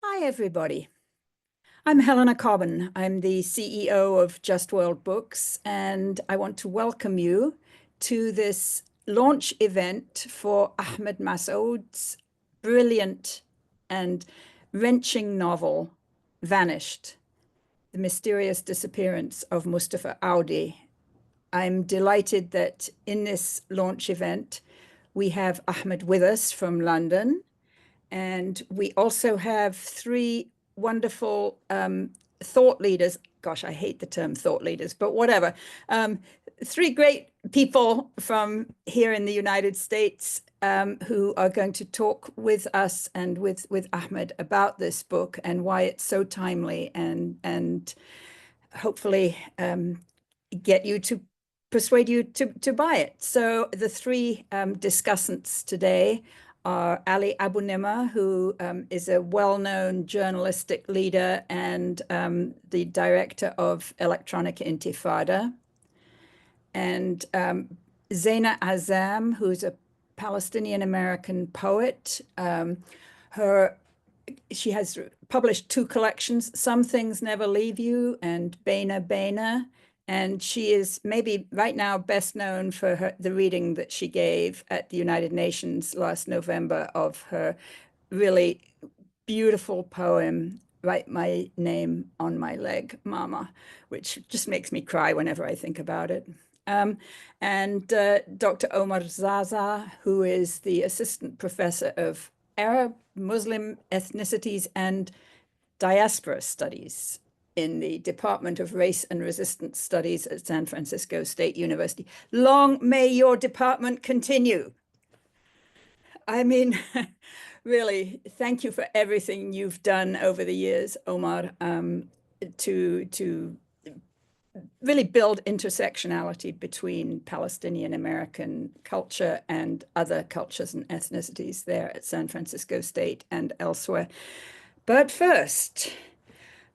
Hi, everybody. I'm Helena Cobban. I'm the CEO of Just World Books, and I want to welcome you to this launch event for Ahmed Masoud's brilliant and wrenching novel, Vanished: The Mysterious Disappearance of Mustafa Audi. I'm delighted that in this launch event, we have Ahmed with us from London. And we also have three wonderful thought leaders. Gosh, I hate the term thought leaders, but whatever. Um, Three great people from here in the United States who are going to talk with us and with Ahmed about this book and why it's so timely and hopefully get you to persuade you to buy it. So the three discussants today are Ali Abunimah, who is a well-known journalistic leader and the director of Electronic Intifada, and Zeina Azzam, who's a Palestinian-American poet. She has published two collections, Some Things Never Leave You and Baina Baina. And she is maybe right now best known for the reading that she gave at the United Nations last November of her really beautiful poem, Write My Name on My Leg, Mama, which just makes me cry whenever I think about it. And Dr. Omar Zahzah, who is the assistant professor of Arab, Muslim ethnicities, and diaspora studies in the Department of Race and Resistance Studies at San Francisco State University. Long may your department continue. I mean, really, thank you for everything you've done over the years, Omar, to really build intersectionality between Palestinian American culture and other cultures and ethnicities there at San Francisco State and elsewhere. But first,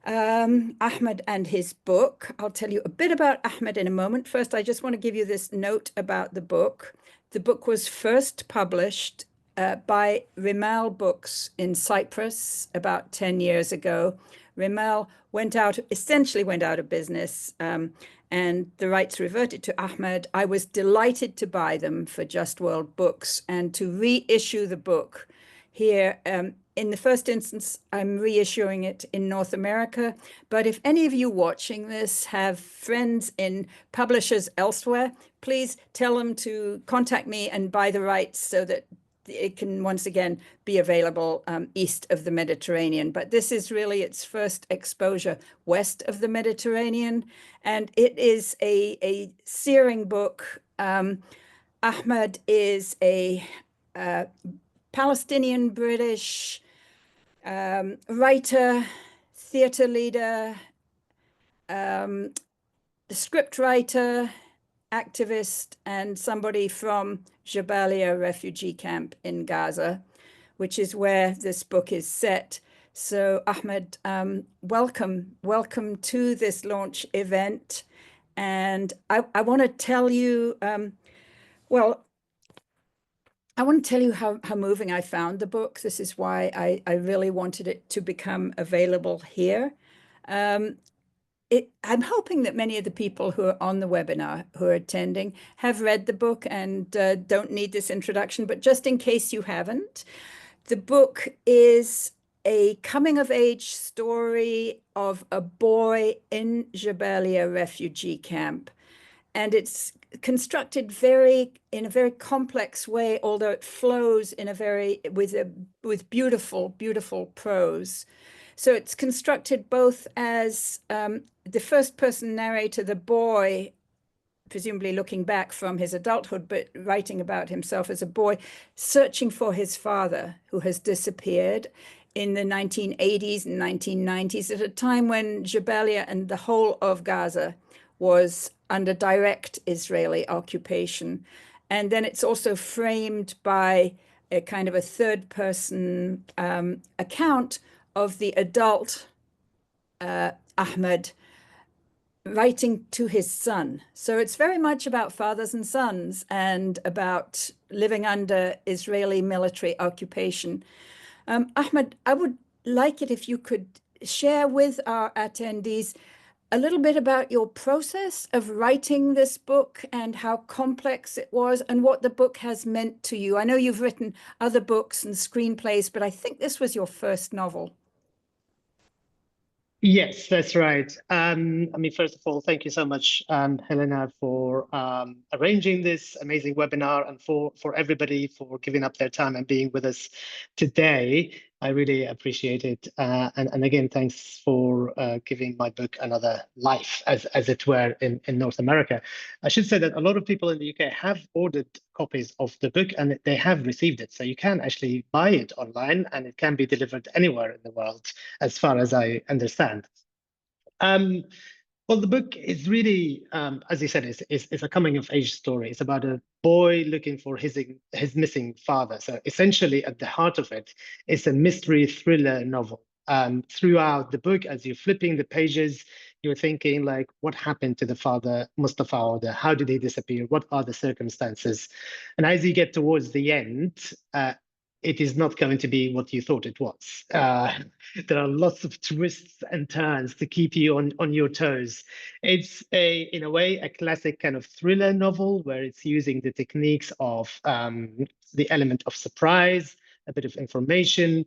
Ahmed and his book. I'll tell you a bit about Ahmed in a moment. First, I just want to give you this note about the book. The book was first published by Rimal Books in Cyprus about 10 years ago. Rimal essentially went out of business, and the rights reverted to Ahmed. I was delighted to buy them for Just World Books and to reissue the book here. In the first instance, I'm reissuing it in North America. But if any of you watching this have friends in publishers elsewhere, please tell them to contact me and buy the rights so that it can once again be available east of the Mediterranean. But this is really its first exposure west of the Mediterranean. And it is a searing book. Ahmed is a Palestinian British writer, theater leader, script writer, activist, and somebody from Jabalia refugee camp in Gaza, which is where this book is set. So Ahmed, welcome to this launch event. And I want to tell you, well, I want to tell you how moving I found the book. This is why I really wanted it to become available here. I'm hoping that many of the people who are on the webinar, who are attending, have read the book and don't need this introduction. But just in case you haven't, the book is a coming-of-age story of a boy in Jabalia refugee camp. And it's constructed in a very complex way, although it flows with beautiful prose. So it's constructed both as the first person narrator, the boy, presumably looking back from his adulthood, but writing about himself as a boy, searching for his father who has disappeared in the 1980s and 1990s, at a time when Jabalia and the whole of Gaza was under direct Israeli occupation. And then it's also framed by a kind of a third person account of the adult Ahmed writing to his son. So it's very much about fathers and sons and about living under Israeli military occupation. Ahmed, I would like it if you could share with our attendees a little bit about your process of writing this book and how complex it was and what the book has meant to you. I know you've written other books and screenplays, but I think this was your first novel. Yes, that's right. I mean, first of all, thank you so much, Helena, for arranging this amazing webinar and for everybody for giving up their time and being with us today. I really appreciate it. And again, thanks for giving my book another life, as it were, in North America. I should say that a lot of people in the UK have ordered copies of the book and they have received it. So you can actually buy it online and it can be delivered anywhere in the world, as far as I understand. Well, the book is really, as you said, is a coming of age story. It's about a boy looking for his missing father. So essentially, at the heart of it, it's a mystery thriller novel. Throughout the book, as you're flipping the pages, you're thinking like, what happened to the father, Mustafa, or how did he disappear? What are the circumstances? And as you get towards the end, it is not going to be what you thought it was. There are lots of twists and turns to keep you on your toes. It's in a way, a classic kind of thriller novel where it's using the techniques of the element of surprise, a bit of information.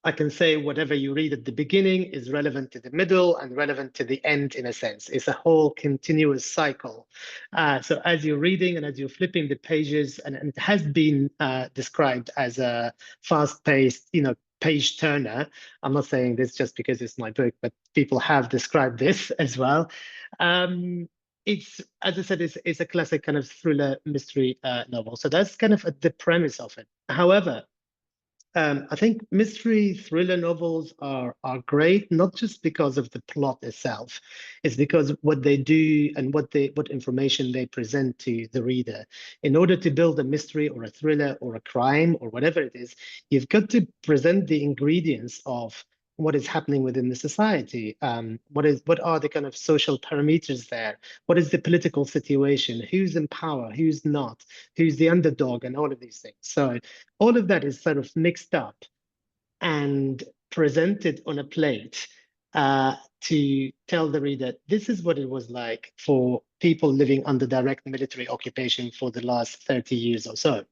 I can say whatever you read at the beginning is relevant to the middle and relevant to the end, in a sense. It's a whole continuous cycle. So as you're reading and as you're flipping the pages, and it has been described as a fast-paced, page turner. I'm not saying this just because it's my book, but people have described this as well. It's, as I said, it's a classic kind of thriller mystery novel. So that's kind of the premise of it. However, I think mystery thriller novels are great, not just because of the plot itself. It's because what they do and what information they present to the reader. In order to build a mystery or a thriller or a crime or whatever it is, you've got to present the ingredients of what is happening within the society. What are the kind of social parameters there? What is the political situation? Who's in power? Who's not? Who's the underdog? And all of these things. So all of that is sort of mixed up and presented on a plate to tell the reader this is what it was like for people living under direct military occupation for the last 30 years or so.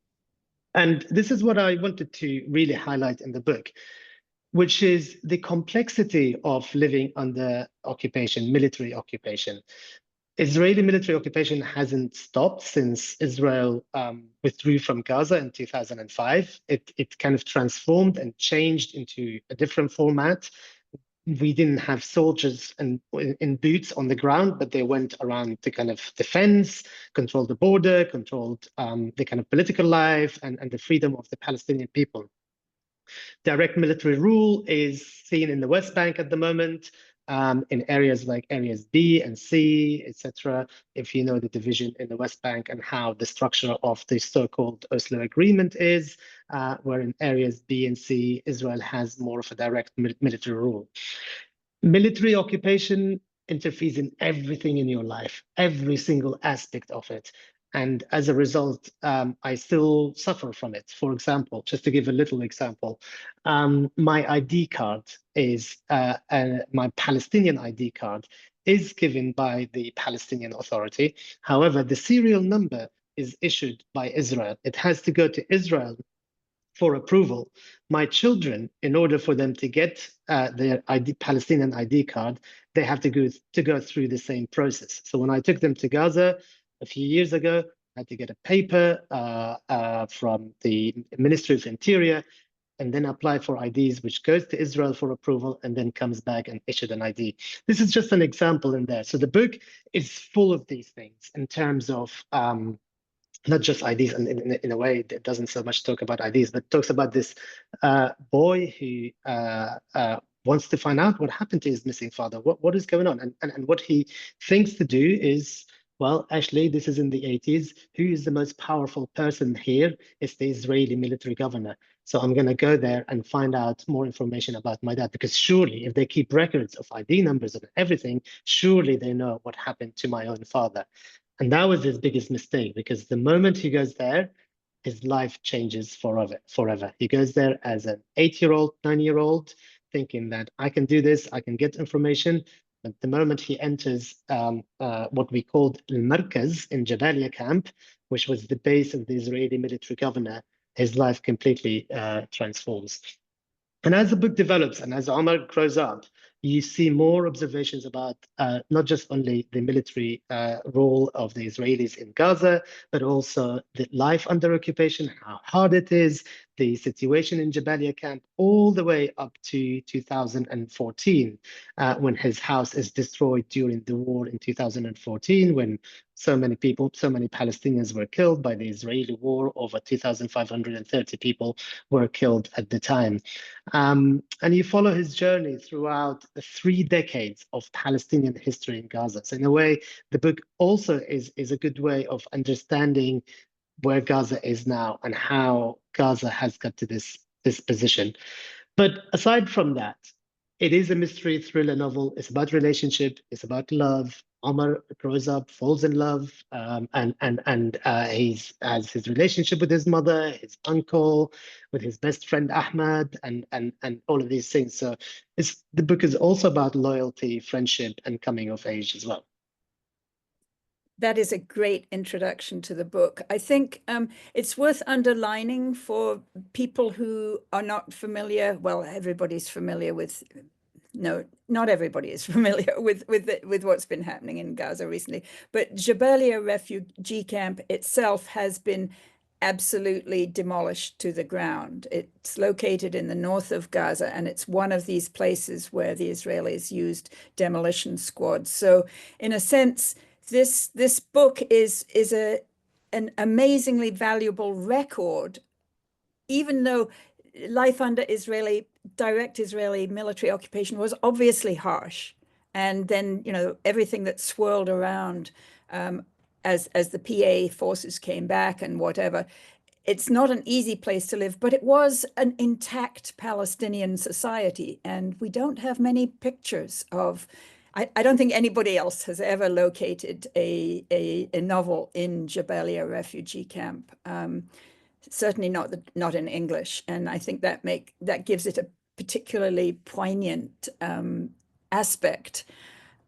And this is what I wanted to really highlight in the book, which is the complexity of living under occupation, military occupation. Israeli military occupation hasn't stopped since Israel withdrew from Gaza in 2005. It kind of transformed and changed into a different format. We didn't have soldiers in boots on the ground, but they went around to kind of defense, control the border, controlled the kind of political life and the freedom of the Palestinian people. Direct military rule is seen in the West Bank at the moment, in areas like areas B and C, etc. If you know the division in the West Bank and how the structure of the so-called Oslo Agreement is, where in areas B and C, Israel has more of a direct military rule. Military occupation interferes in everything in your life, every single aspect of it. And as a result, I still suffer from it. For example, just to give a little example, my ID card is, my Palestinian ID card is given by the Palestinian Authority. However, the serial number is issued by Israel. It has to go to Israel for approval. My children, in order for them to get their Palestinian ID card, they have to go through the same process. So when I took them to Gaza a few years ago, I had to get a paper from the Ministry of Interior and then apply for IDs, which goes to Israel for approval and then comes back and issued an ID. This is just an example in there. So the book is full of these things in terms of not just IDs, and in a way, it doesn't so much talk about IDs, but talks about this boy who wants to find out what happened to his missing father, what is going on, and what he thinks to do is, well, actually, this is in the 80s. Who is the most powerful person here? It's the Israeli military governor. So I'm going to go there and find out more information about my dad, because surely if they keep records of ID numbers and everything, surely they know what happened to my own father. And that was his biggest mistake, because the moment he goes there, his life changes forever. He goes there as an 8-year-old, 9-year-old. thinking that I can do this, I can get information. But the moment he enters what we called Al-Markaz in Jabalia camp, which was the base of the Israeli military governor, his life completely transforms. And as the book develops and as Omar grows up, you see more observations about not just only the military role of the Israelis in Gaza, but also the life under occupation, how hard it is, the situation in Jabalia camp, all the way up to 2014, when his house is destroyed during the war in 2014, when so many people, so many Palestinians were killed by the Israeli war. Over 2,530 people were killed at the time. And you follow his journey throughout the 3 decades of Palestinian history in Gaza. So in a way, the book also is a good way of understanding where Gaza is now and how Gaza has got to this position. But aside from that, it is a mystery thriller novel. It's about relationship. It's about love. Omar grows up, falls in love, and he has his relationship with his mother, his uncle, with his best friend Ahmed, and all of these things. So the book is also about loyalty, friendship, and coming of age as well. That is a great introduction to the book. I think it's worth underlining for people who are not familiar. Well, everybody's familiar with. No, not everybody is familiar with what's been happening in Gaza recently. But Jabalia refugee camp itself has been absolutely demolished to the ground. It's located in the north of Gaza, and it's one of these places where the Israelis used demolition squads. So, in a sense, this book is an amazingly valuable record, even though life under direct Israeli military occupation was obviously harsh. And then, everything that swirled around as the PA forces came back and whatever. It's not an easy place to live, but it was an intact Palestinian society. And we don't have many pictures of, I don't think anybody else has ever located a novel in Jabalia refugee camp. Certainly not in English, and I think that gives it a particularly poignant aspect.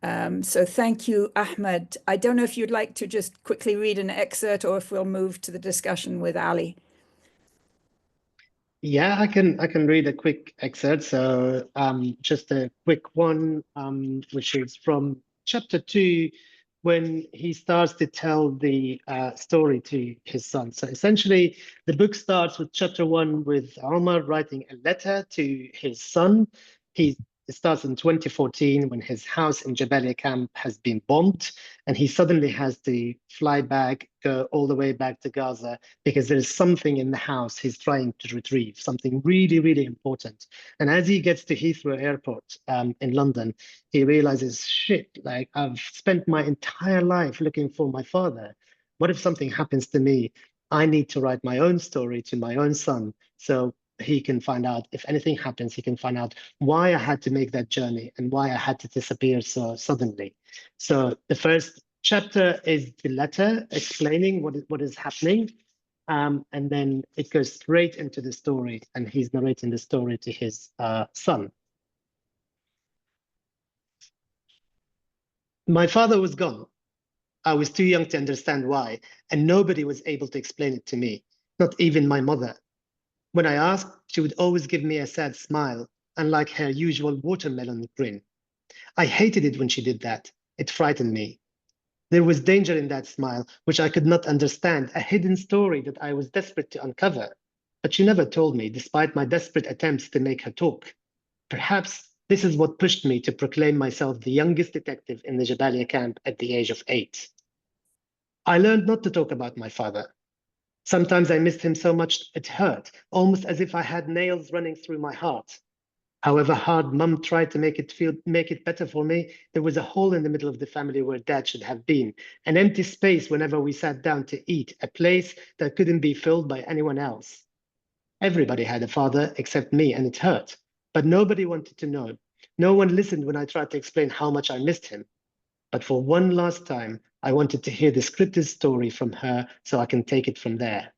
So thank you, Ahmed. I don't know if you'd like to just quickly read an excerpt, or if we'll move to the discussion with Ali. Yeah, I can read a quick excerpt. So just a quick one, which is from chapter 2, when he starts to tell the story to his son. So essentially, the book starts with chapter 1 with Omar writing a letter to his son. It starts in 2014 when his house in Jabalia camp has been bombed, and he suddenly has to fly back, go all the way back to Gaza, because there is something in the house he's trying to retrieve, something really, really important. And as he gets to Heathrow Airport in London, he realizes, shit, like I've spent my entire life looking for my father. What if something happens to me? I need to write my own story to my own son. So he can find out, if anything happens, he can find out why I had to make that journey and why I had to disappear so suddenly. So the first chapter is the letter explaining what is happening. And then it goes straight into the story, and he's narrating the story to his son. My father was gone. I was too young to understand why, and nobody was able to explain it to me, not even my mother. When I asked, she would always give me a sad smile, unlike her usual watermelon grin. I hated it when she did that. It frightened me. There was danger in that smile, which I could not understand, a hidden story that I was desperate to uncover. But she never told me, despite my desperate attempts to make her talk. Perhaps this is what pushed me to proclaim myself the youngest detective in the Jabalia camp at the age of 8. I learned not to talk about my father. Sometimes I missed him so much it hurt, almost as if I had nails running through my heart. However hard Mum tried to make it better for me, there was a hole in the middle of the family where Dad should have been, an empty space whenever we sat down to eat, a place that couldn't be filled by anyone else. Everybody had a father except me, and it hurt, but nobody wanted to know. No one listened when I tried to explain how much I missed him. But for one last time, I wanted to hear the scripted story from her so I can take it from there.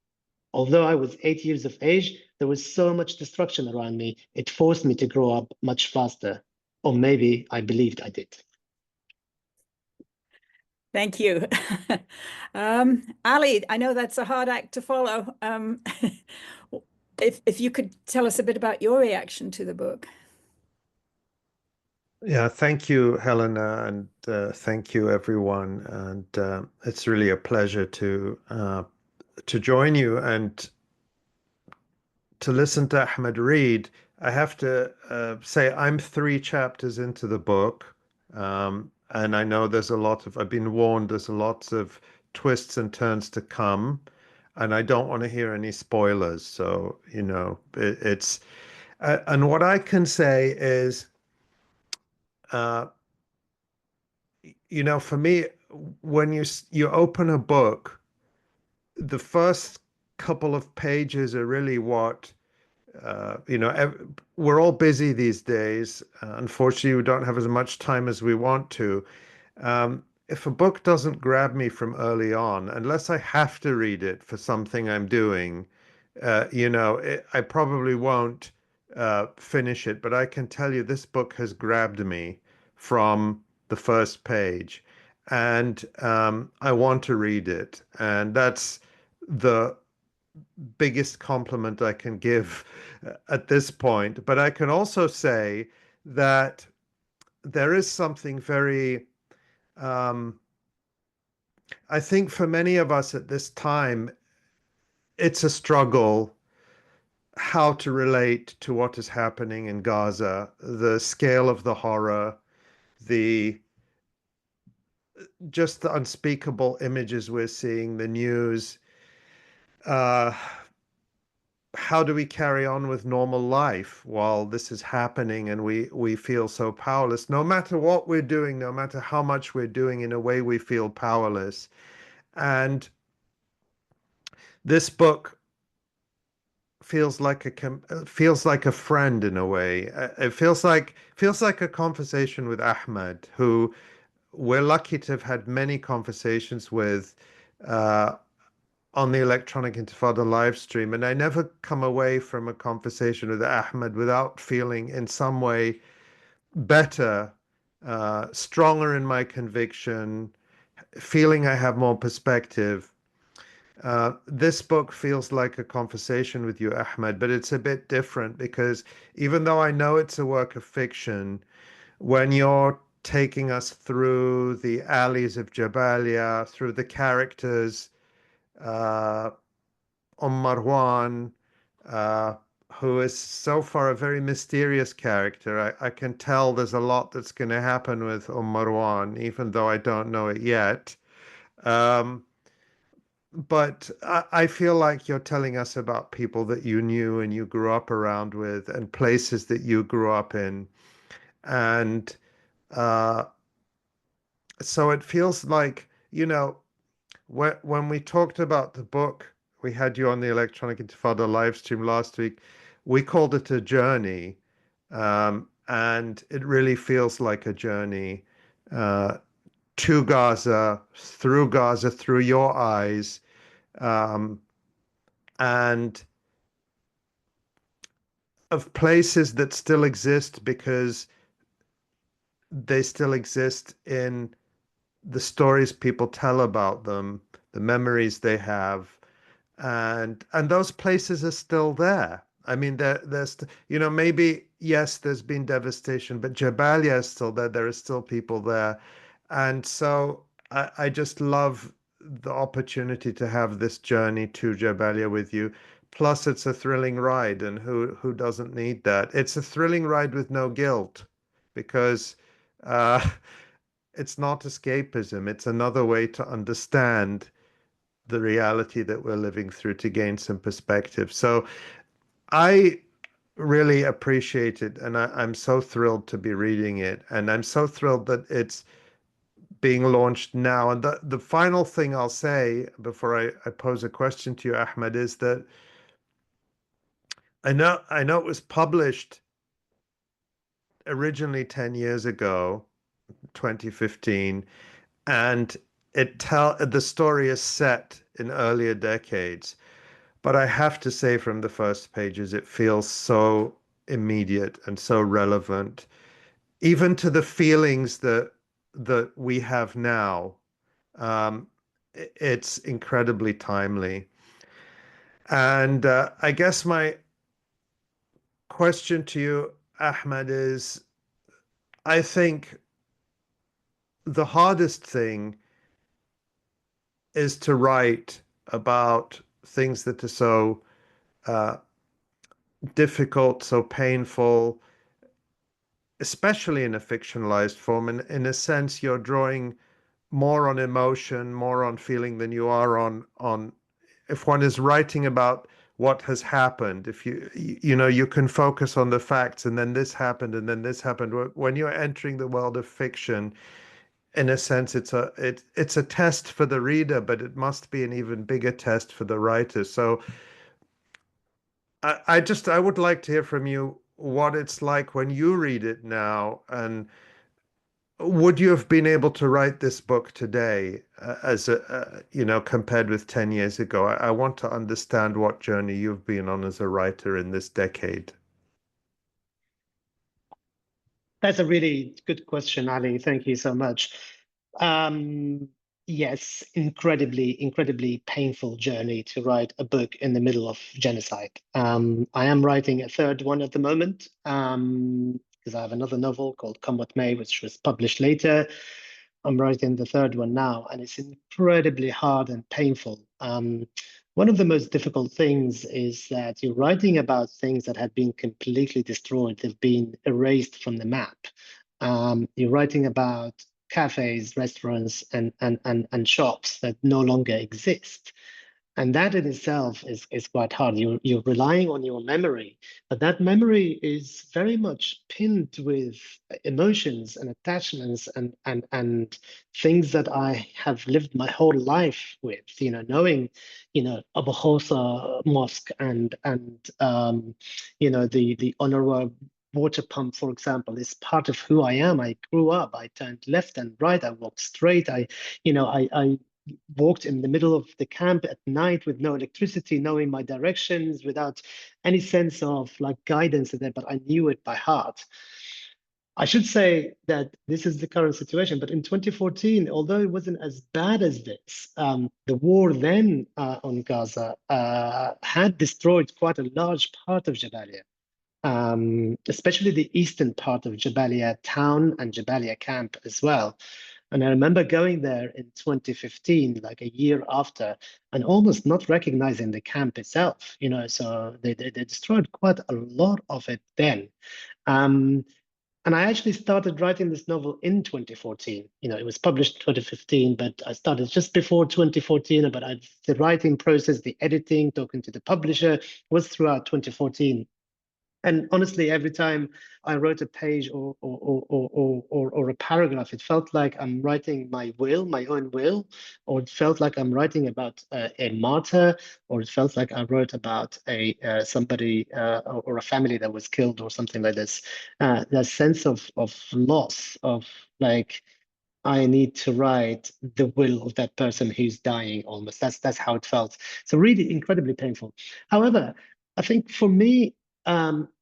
although I was 8 years of age, there was so much destruction around me. It forced me to grow up much faster. Or maybe I believed I did. Thank you. Ali, I know that's a hard act to follow. If you could tell us a bit about your reaction to the book. Yeah, thank you, Helena, and thank you, everyone. And it's really a pleasure to join you and to listen to Ahmed read. I have to say I'm 3 chapters into the book, and I know I've been warned there's a lots of twists and turns to come, and I don't want to hear any spoilers. So, and what I can say is, uh, for me, when you open a book, the first couple of pages are really what we're all busy these days. Unfortunately, we don't have as much time as we want to. If a book doesn't grab me from early on, unless I have to read it for something I'm doing, I probably won't finish it. But I can tell you this book has grabbed me from the first page, and I want to read it. And that's the biggest compliment I can give at this point. But I can also say that there is something very, I think for many of us at this time, it's a struggle how to relate to what is happening in Gaza, the scale of the horror, the just the unspeakable images we're seeing, the news. Uh, how do we carry on with normal life while this is happening and we feel so powerless? No matter what we're doing, no matter how much we're doing, in a way we feel powerless. And this book feels like a friend in a way. It feels like a conversation with Ahmed, who we're lucky to have had many conversations with uh, on the Electronic Intifada live stream, and I never come away from a conversation with Ahmed without feeling in some way better, stronger in my conviction, feeling I have more perspective. This book feels like a conversation with you, Ahmed, but it's a bit different because even though I know it's a work of fiction, when you're taking us through the alleys of Jabalia, through the characters, uh, Marwan, uh, who is so far a very mysterious character. I can tell there's a lot that's going to happen with Marwan, even though I don't know it yet. Um, but I feel like you're telling us about people that you knew and you grew up around with and places that you grew up in. And uh, so it feels like, when we talked about the book, we had you on the Electronic Intifada live stream last week. We called it a journey, and it really feels like a journey uh, to Gaza, through your eyes, um, and of places that still exist because they still exist in the stories people tell about them, the memories they have, and those places are still there. I mean, maybe yes, there's been devastation, but Jabalia is still there. There are still people there, and so I just love the opportunity to have this journey to Jabalia with you. Plus, it's a thrilling ride, and who doesn't need that? It's a thrilling ride with no guilt, because uh, it's not escapism. It's another way to understand the reality that we're living through, to gain some perspective. So I really appreciate it, and I'm so thrilled to be reading it, and I'm so thrilled that it's being launched now. And the final thing I'll say before I pose a question to you, Ahmed, is that I know it was published originally 10 years ago, 2015, and the story is set in earlier decades. But I have to say, from the first pages, it feels so immediate and so relevant, even to the feelings that we have now. It's incredibly timely. And I guess my question to you, Ahmed, is I think the hardest thing is to write about things that are so uh, difficult, so painful, especially in a fictionalized form. And in a sense, you're drawing more on emotion, more on feeling than you are on if one is writing about what has happened. If you can focus on the facts, and then this happened, and then this happened. When you're entering the world of fiction, in a sense, it's a test for the reader, but it must be an even bigger test for the writer. So I would like to hear from you what it's like when you read it now, and would you have been able to write this book today as compared with 10 years ago? I want to understand what journey you've been on as a writer in this decade. That's a really good question, Ali. Thank you so much. Yes, incredibly painful journey to write a book in the middle of genocide. I am writing a third one at the moment, because I have another novel called Come What May, which was published later. I'm writing the third one now, and it's incredibly hard and painful. One of the most difficult things is that you're writing about things that have been completely destroyed, they've been erased from the map. You're writing about cafes, restaurants, and shops that no longer exist. And that in itself is quite hard. You're relying on your memory, but that memory is very much pinned with emotions and attachments and things that I have lived my whole life with. Knowing, Abu Hosa Mosque and the UNRWA water pump, for example, is part of who I am. I grew up. I turned left and right. I walked straight. I walked in the middle of the camp at night with no electricity, knowing my directions without any sense of guidance in there, but I knew it by heart. I should say that this is the current situation, but in 2014, although it wasn't as bad as this, the war then on Gaza had destroyed quite a large part of Jabalia. Especially the eastern part of Jabalia town and Jabalia camp as well. And I remember going there in 2015, like a year after, and almost not recognizing the camp itself, so they destroyed quite a lot of it then. And I actually started writing this novel in 2014. It was published in 2015, but I started just before 2014. But the writing process, the editing, talking to the publisher was throughout 2014. And honestly, every time I wrote a page or a paragraph, it felt like I'm writing my own will, or it felt like I'm writing about a martyr, or it felt like I wrote about somebody or a family that was killed or something like this. That sense of loss, of I need to write the will of that person who's dying almost. That's how it felt. So really incredibly painful. However, I think for me,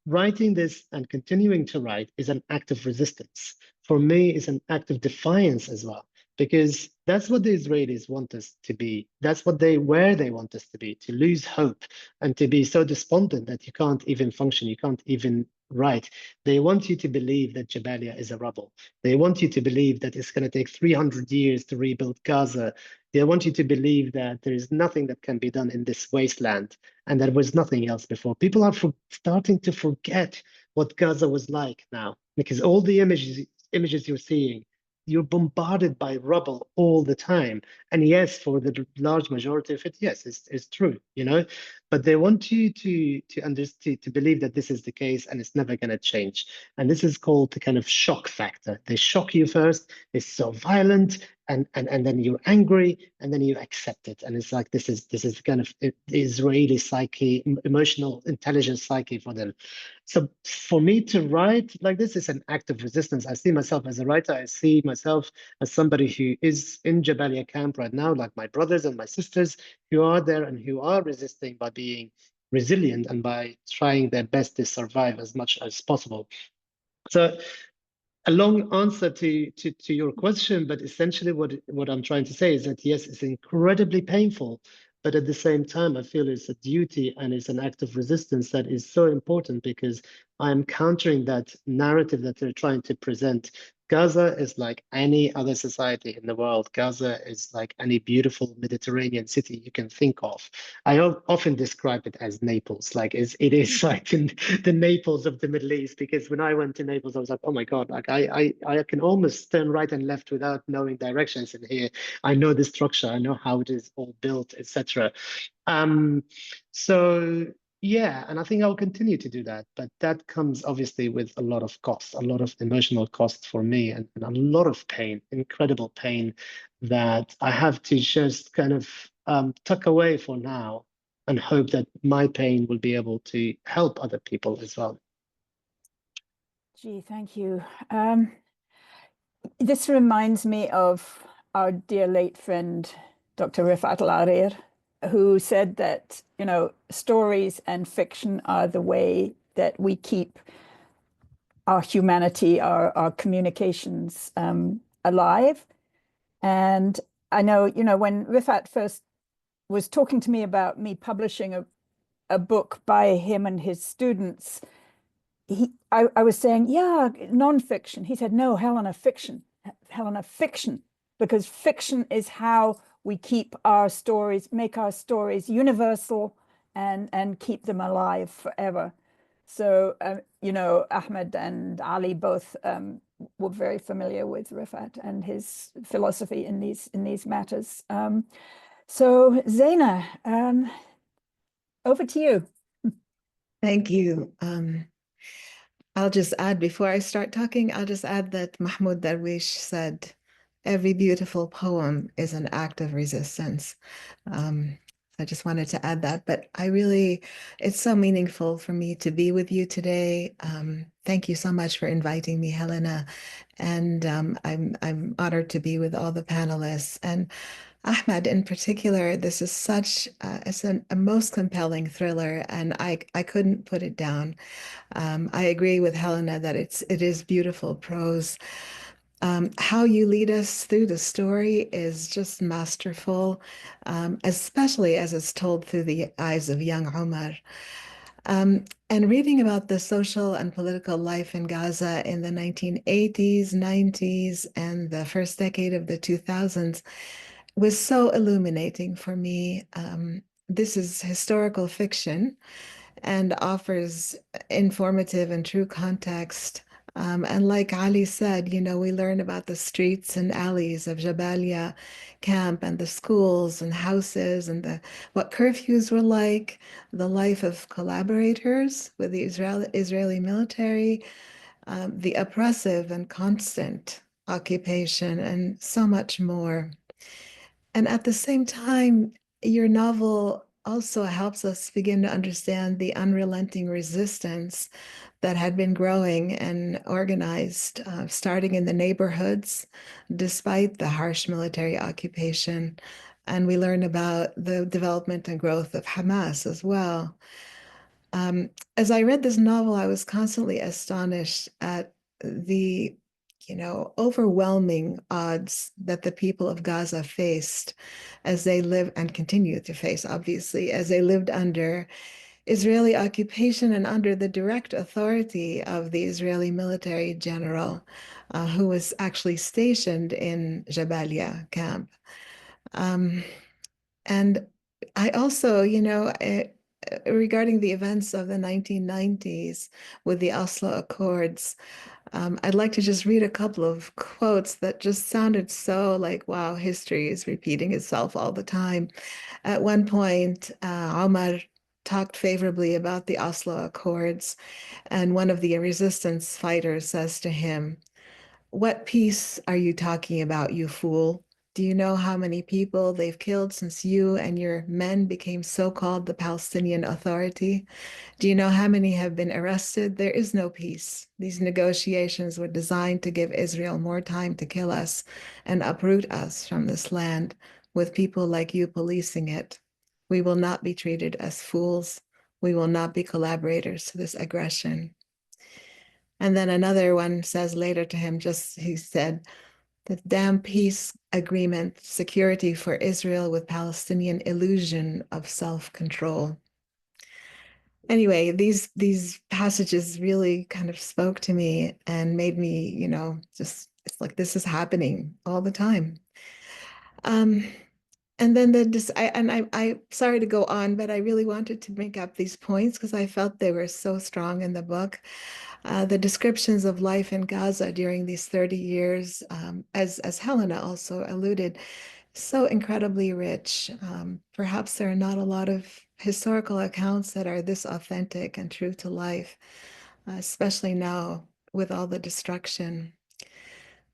writing this and continuing to write is an act of resistance. For me, it's an act of defiance as well, because that's what the Israelis want us to be. That's where they want us to be, to lose hope and to be so despondent that you can't even function, you can't even write. They want you to believe that Jabalia is a rubble. They want you to believe that it's going to take 300 years to rebuild Gaza. They want you to believe that there is nothing that can be done in this wasteland and there was nothing else before. People are starting to forget what Gaza was like now, because all the images you're seeing, you're bombarded by rubble all the time. And yes, for the large majority of it, yes, it's true, but they want you to understand, to believe that this is the case and it's never going to change. And this is called the kind of shock factor. They shock you first. It's so violent. and then you're angry, and then you accept it. And it's like this is kind of the Israeli psyche, emotional intelligence psyche for them. So for me to write like this is an act of resistance. I see myself as a writer. I see myself as somebody who is in Jabalia camp right now, like my brothers and my sisters who are there and who are resisting by being resilient and by trying their best to survive as much as possible. So a long answer to your question, but essentially what I'm trying to say is that yes, it's incredibly painful, but at the same time, I feel it's a duty and it's an act of resistance that is so important because I'm countering that narrative that they're trying to present. Gaza is like any other society in the world. Gaza is like any beautiful Mediterranean city you can think of. I often describe it as Naples, like it is like in the Naples of the Middle East, because when I went to Naples, I was like, oh my God, like I can almost turn right and left without knowing directions in here. I know the structure, I know how it is all built, etc. So yeah, and I think I'll continue to do that, but that comes obviously with a lot of cost, a lot of emotional cost for me, and a lot of pain, incredible pain that I have to just kind of tuck away for now and hope that my pain will be able to help other people as well. Gee, thank you. This reminds me of our dear late friend, Dr. Rifat Al-Arir, who said that, you know, stories and fiction are the way that we keep our humanity, our communications alive. And I know, you know, when Rifat first was talking to me about me publishing a book by him and his students, I was saying, yeah, nonfiction. He said, no, Helena, fiction. Helena, fiction, because fiction is how we keep our stories, make our stories universal and keep them alive forever. So, you know, Ahmed and Ali both were very familiar with Rifat and his philosophy in these matters. So, Zeina, over to you. Thank you. I'll just add, before I start talking, I'll just add that Mahmoud Darwish said, every beautiful poem is an act of resistance. I just wanted to add that, but it's so meaningful for me to be with you today. Thank you so much for inviting me, Helena. And I'm honored to be with all the panelists. And Ahmed in particular, this is it's a most compelling thriller, and I couldn't put it down. I agree with Helena that it is beautiful prose. How you lead us through the story is just masterful, especially as it's told through the eyes of young Omar. And reading about the social and political life in Gaza in the 1980s, 90s, and the first decade of the 2000s was so illuminating for me. This is historical fiction and offers informative and true context. And like Ali said, you know, we learn about the streets and alleys of Jabalia camp and the schools and houses and what curfews were like, the life of collaborators with the Israeli military, the oppressive and constant occupation, and so much more. And at the same time, your novel also helps us begin to understand the unrelenting resistance that had been growing and organized, starting in the neighborhoods, despite the harsh military occupation. And we learn about the development and growth of Hamas as well. As I read this novel, I was constantly astonished at the overwhelming odds that the people of Gaza faced as they live and continue to face, obviously, as they lived under Israeli occupation and under the direct authority of the Israeli military general who was actually stationed in Jabalia camp. And I also, regarding the events of the 1990s with the Oslo Accords, I'd like to just read a couple of quotes that just sounded so like, wow, history is repeating itself all the time. At one point, Omar talked favorably about the Oslo Accords, and one of the resistance fighters says to him, "What peace are you talking about, you fool? Do you know how many people they've killed since you and your men became so-called the Palestinian Authority? Do you know how many have been arrested? There is no peace. These negotiations were designed to give Israel more time to kill us and uproot us from this land, with people like you policing it. We will not be treated as fools. We will not be collaborators to this aggression. And then another one says later to him, he said, the damn peace agreement, security for Israel with Palestinian illusion of self-control. Anyway, these passages really kind of spoke to me and made me, just it's like this is happening all the time. And then I sorry to go on, but I really wanted to make up these points because I felt they were so strong in the book. The descriptions of life in Gaza during these 30 years, as Helena also alluded, so incredibly rich. Perhaps there are not a lot of historical accounts that are this authentic and true to life, especially now with all the destruction.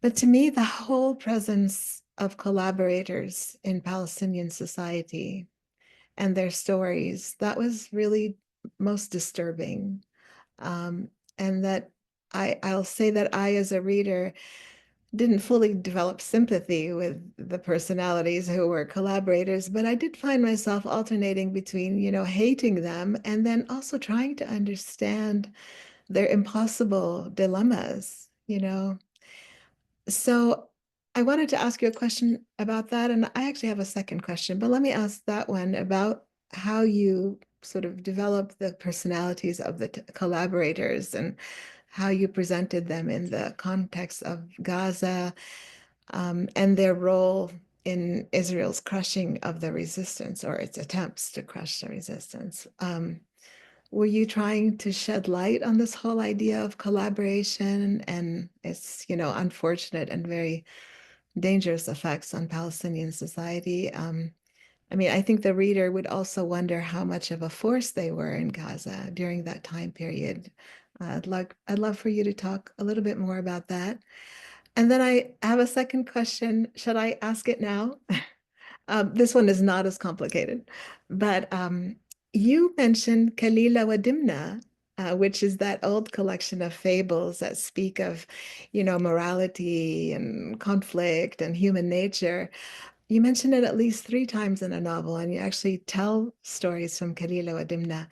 But to me, the whole presence of collaborators in Palestinian society and their stories, that was really most disturbing. And that I'll say that I, as a reader, didn't fully develop sympathy with the personalities who were collaborators, but I did find myself alternating between, hating them and then also trying to understand their impossible dilemmas, So I wanted to ask you a question about that, and I actually have a second question, but let me ask that one about how you sort of developed the personalities of the collaborators and how you presented them in the context of Gaza, and their role in Israel's crushing of the resistance or its attempts to crush the resistance. Were you trying to shed light on this whole idea of collaboration and its, unfortunate and very dangerous effects on Palestinian society? I think the reader would also wonder how much of a force they were in Gaza during that time period. I'd love for you to talk a little bit more about that. And then I have a second question. Should I ask it now? This one is not as complicated, but you mentioned Kalila wa Dimna, which is that old collection of fables that speak of, morality and conflict and human nature. You mentioned it at least 3 times in a novel, and you actually tell stories from Kalila wa Dimna.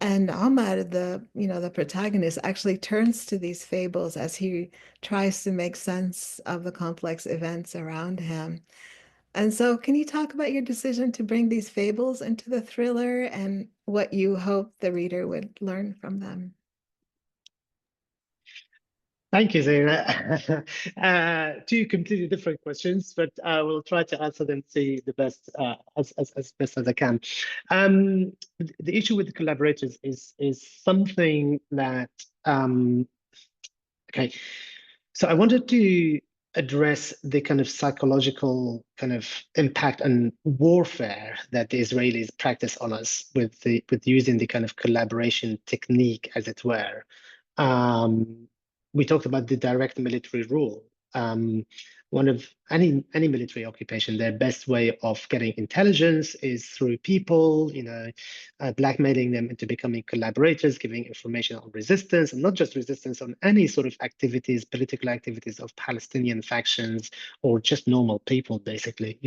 And Omar, the protagonist, actually turns to these fables as he tries to make sense of the complex events around him. And so, can you talk about your decision to bring these fables into the thriller and what you hope the reader would learn from them? Thank you, Zeina. 2 completely different questions, but I will try to answer them to the best as best as I can. The issue with the collaborators is something that okay. So I wanted to address the kind of psychological kind of impact and warfare that the Israelis practice on us with using the kind of collaboration technique, as it were. We talked about the direct military rule. One of any military occupation, their best way of getting intelligence is through people, blackmailing them into becoming collaborators, giving information on resistance, and not just resistance, on any sort of activities, political activities of Palestinian factions or just normal people, basically.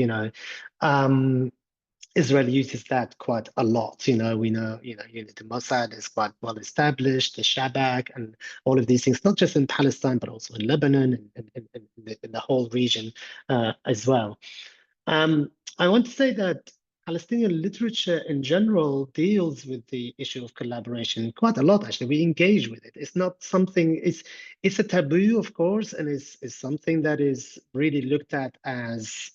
Israel uses that quite a lot. We know, the Mossad is quite well established, the Shabak, and all of these things, not just in Palestine, but also in Lebanon and in the whole region as well. I want to say that Palestinian literature in general deals with the issue of collaboration quite a lot, actually. We engage with it. It's not something, it's a taboo, of course, and is something that is really looked at as,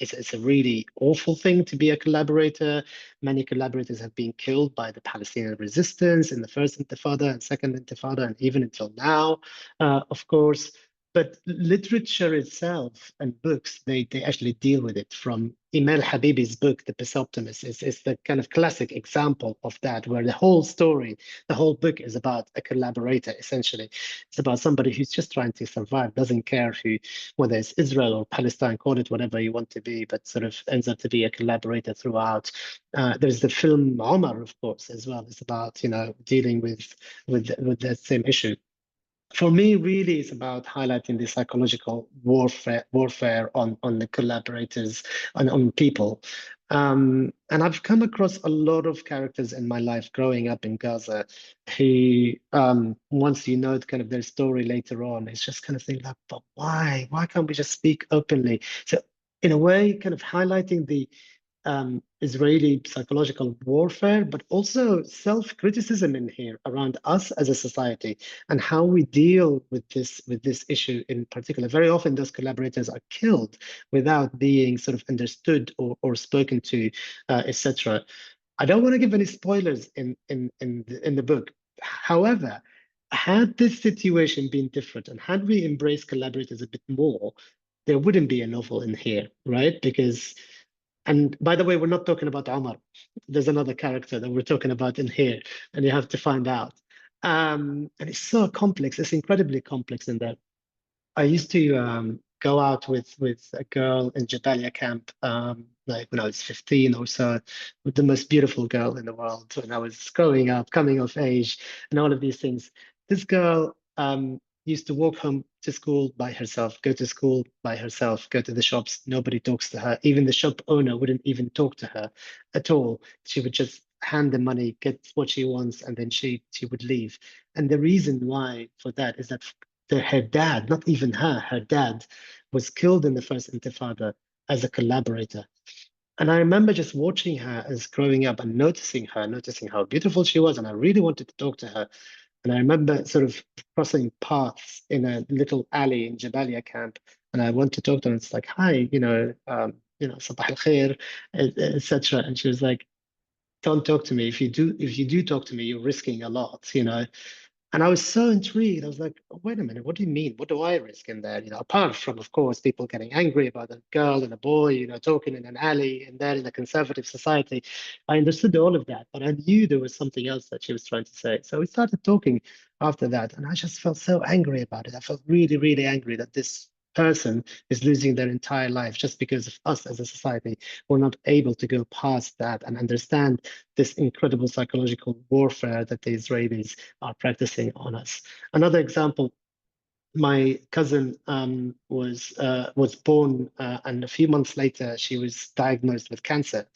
it's a really awful thing to be a collaborator. Many collaborators have been killed by the Palestinian resistance in the first Intifada and second Intifada, and even until now, of course. but literature itself and books, they actually deal with it. From Emil Habibi's book, The Pesoptimist, is the kind of classic example of that, where the whole story, the whole book is about a collaborator, essentially. It's about somebody who's just trying to survive, doesn't care whether it's Israel or Palestine, call it whatever you want to be, but sort of ends up to be a collaborator throughout. There's the film Omar, of course, as well. It's about, dealing with that same issue. For me, really, it's about highlighting the psychological warfare on the collaborators and on people. And I've come across a lot of characters in my life growing up in Gaza who, once you know kind of their story later on, it's just kind of thinking like, but why? Why can't we just speak openly? So in a way, kind of highlighting the Israeli psychological warfare, but also self-criticism in here around us as a society and how we deal with this issue in particular. Very often those collaborators are killed without being sort of understood or spoken to, etc. I don't want to give any spoilers in the book. However, had this situation been different and had we embraced collaborators a bit more, there wouldn't be a novel in here, right? And by the way, we're not talking about Omar. There's another character that we're talking about in here, and you have to find out. And it's so complex. It's incredibly complex in there. I used to go out with a girl in Jabalia camp, like when I was 15 or so, with the most beautiful girl in the world when I was growing up, coming of age, and all of these things. This girl used to walk home to school by herself, go to school by herself, go to the shops. Nobody talks to her. Even the shop owner wouldn't even talk to her at all. She would just hand the money, get what she wants, and then she would leave. And the reason why for that is that her dad, not even her dad, was killed in the first Intifada as a collaborator. And I remember just watching her as growing up and noticing how beautiful she was, and I really wanted to talk to her. And I remember sort of crossing paths in a little alley in Jabalia camp, and I went to talk to her. And it's like, hi, sabah al khair, etc. And she was like, don't talk to me. If you do talk to me, you're risking a lot, And I was so intrigued. I was like, wait a minute, what do you mean? What do I risk in there? Apart from, of course, people getting angry about a girl and a boy, talking in an alley and there in a conservative society. I understood all of that, but I knew there was something else that she was trying to say. So we started talking after that, and I just felt so angry about it. I felt really, really angry that this person is losing their entire life just because of us as a society. We're not able to go past that and understand this incredible psychological warfare that the Israelis are practicing on us. Another example, my cousin was born, and a few months later she was diagnosed with cancer,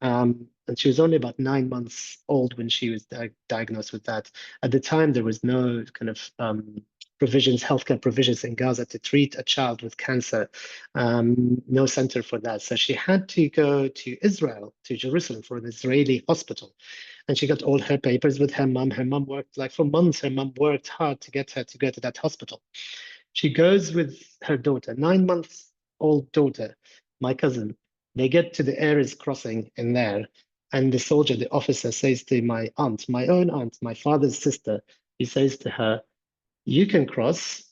and she was only about 9 months old when she was diagnosed with that. At the time, there was no kind of healthcare provisions in Gaza to treat a child with cancer, no center for that. So she had to go to Israel, to Jerusalem, for an Israeli hospital. And she got all her papers with her mom. Her mom worked like for months. Her mom worked hard to get her to go to that hospital. She goes with her daughter, 9 months old daughter, my cousin. They get to the Erez crossing in there. And the soldier, the officer, says to my aunt, my own aunt, my father's sister, he says to her, you can cross.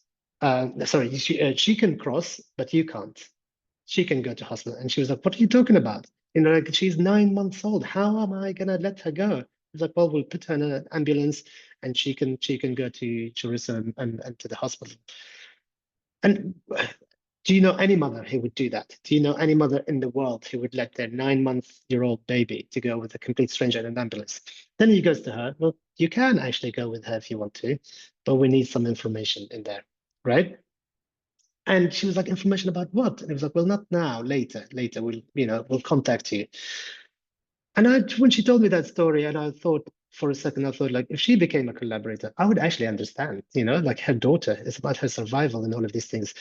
She can cross, but you can't. She can go to hospital. And she was like, what are you talking about? Like she's 9 months old. How am I gonna let her go? He's like, well, we'll put her in an ambulance and she can go to Jerusalem and to the hospital. And do you know any mother who would do that? Do you know any mother in the world who would let their 9-month-old baby to go with a complete stranger in an ambulance? Then he goes to her, well, you can actually go with her if you want to, but we need some information in there, right? And she was like, information about what? And he was like, well, not now, later, we'll contact you. And when she told me that story, and I thought for a second, I thought like, if she became a collaborator, I would actually understand, like her daughter, it's about her survival and all of these things.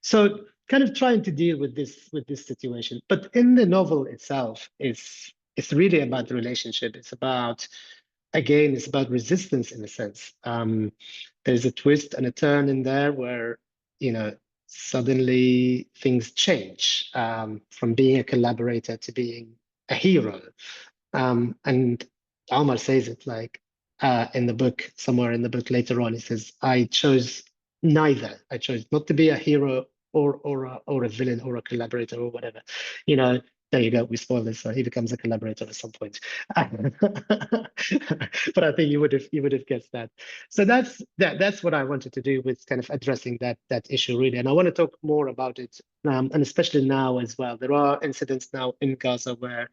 So kind of trying to deal with this situation. But in the novel itself, it's really about the relationship. It's about resistance in a sense. There's a twist and a turn in there where, suddenly things change, from being a collaborator to being a hero. And Omar says it like, in the book, somewhere in the book later on, he says, I chose neither. I chose not to be a hero or a villain or a collaborator or whatever. You know, there you go. We spoiled this. So he becomes a collaborator at some point. But I think you would have guessed that. So that's what I wanted to do with kind of addressing that issue really. And I want to talk more about it, and especially now as well. There are incidents now in Gaza where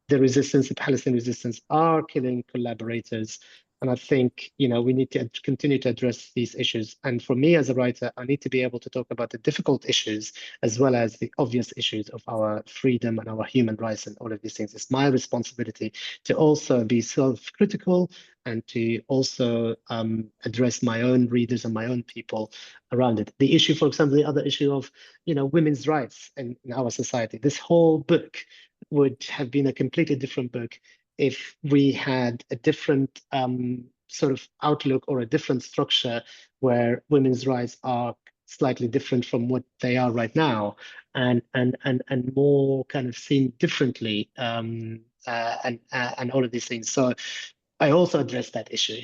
the resistance, the Palestinian resistance, are killing collaborators. And I think, you know, we need to continue to address these issues. And for me as a writer, I need to be able to talk about the difficult issues as well as the obvious issues of our freedom and our human rights and all of these things. It's my responsibility to also be self-critical and to also address my own readers and my own people around it. The issue, for example, the other issue of, you know, women's rights in our society. This whole book would have been a completely different book if we had a different sort of outlook or a different structure where women's rights are slightly different from what they are right now, and more kind of seen differently, and all of these things. So I also address that issue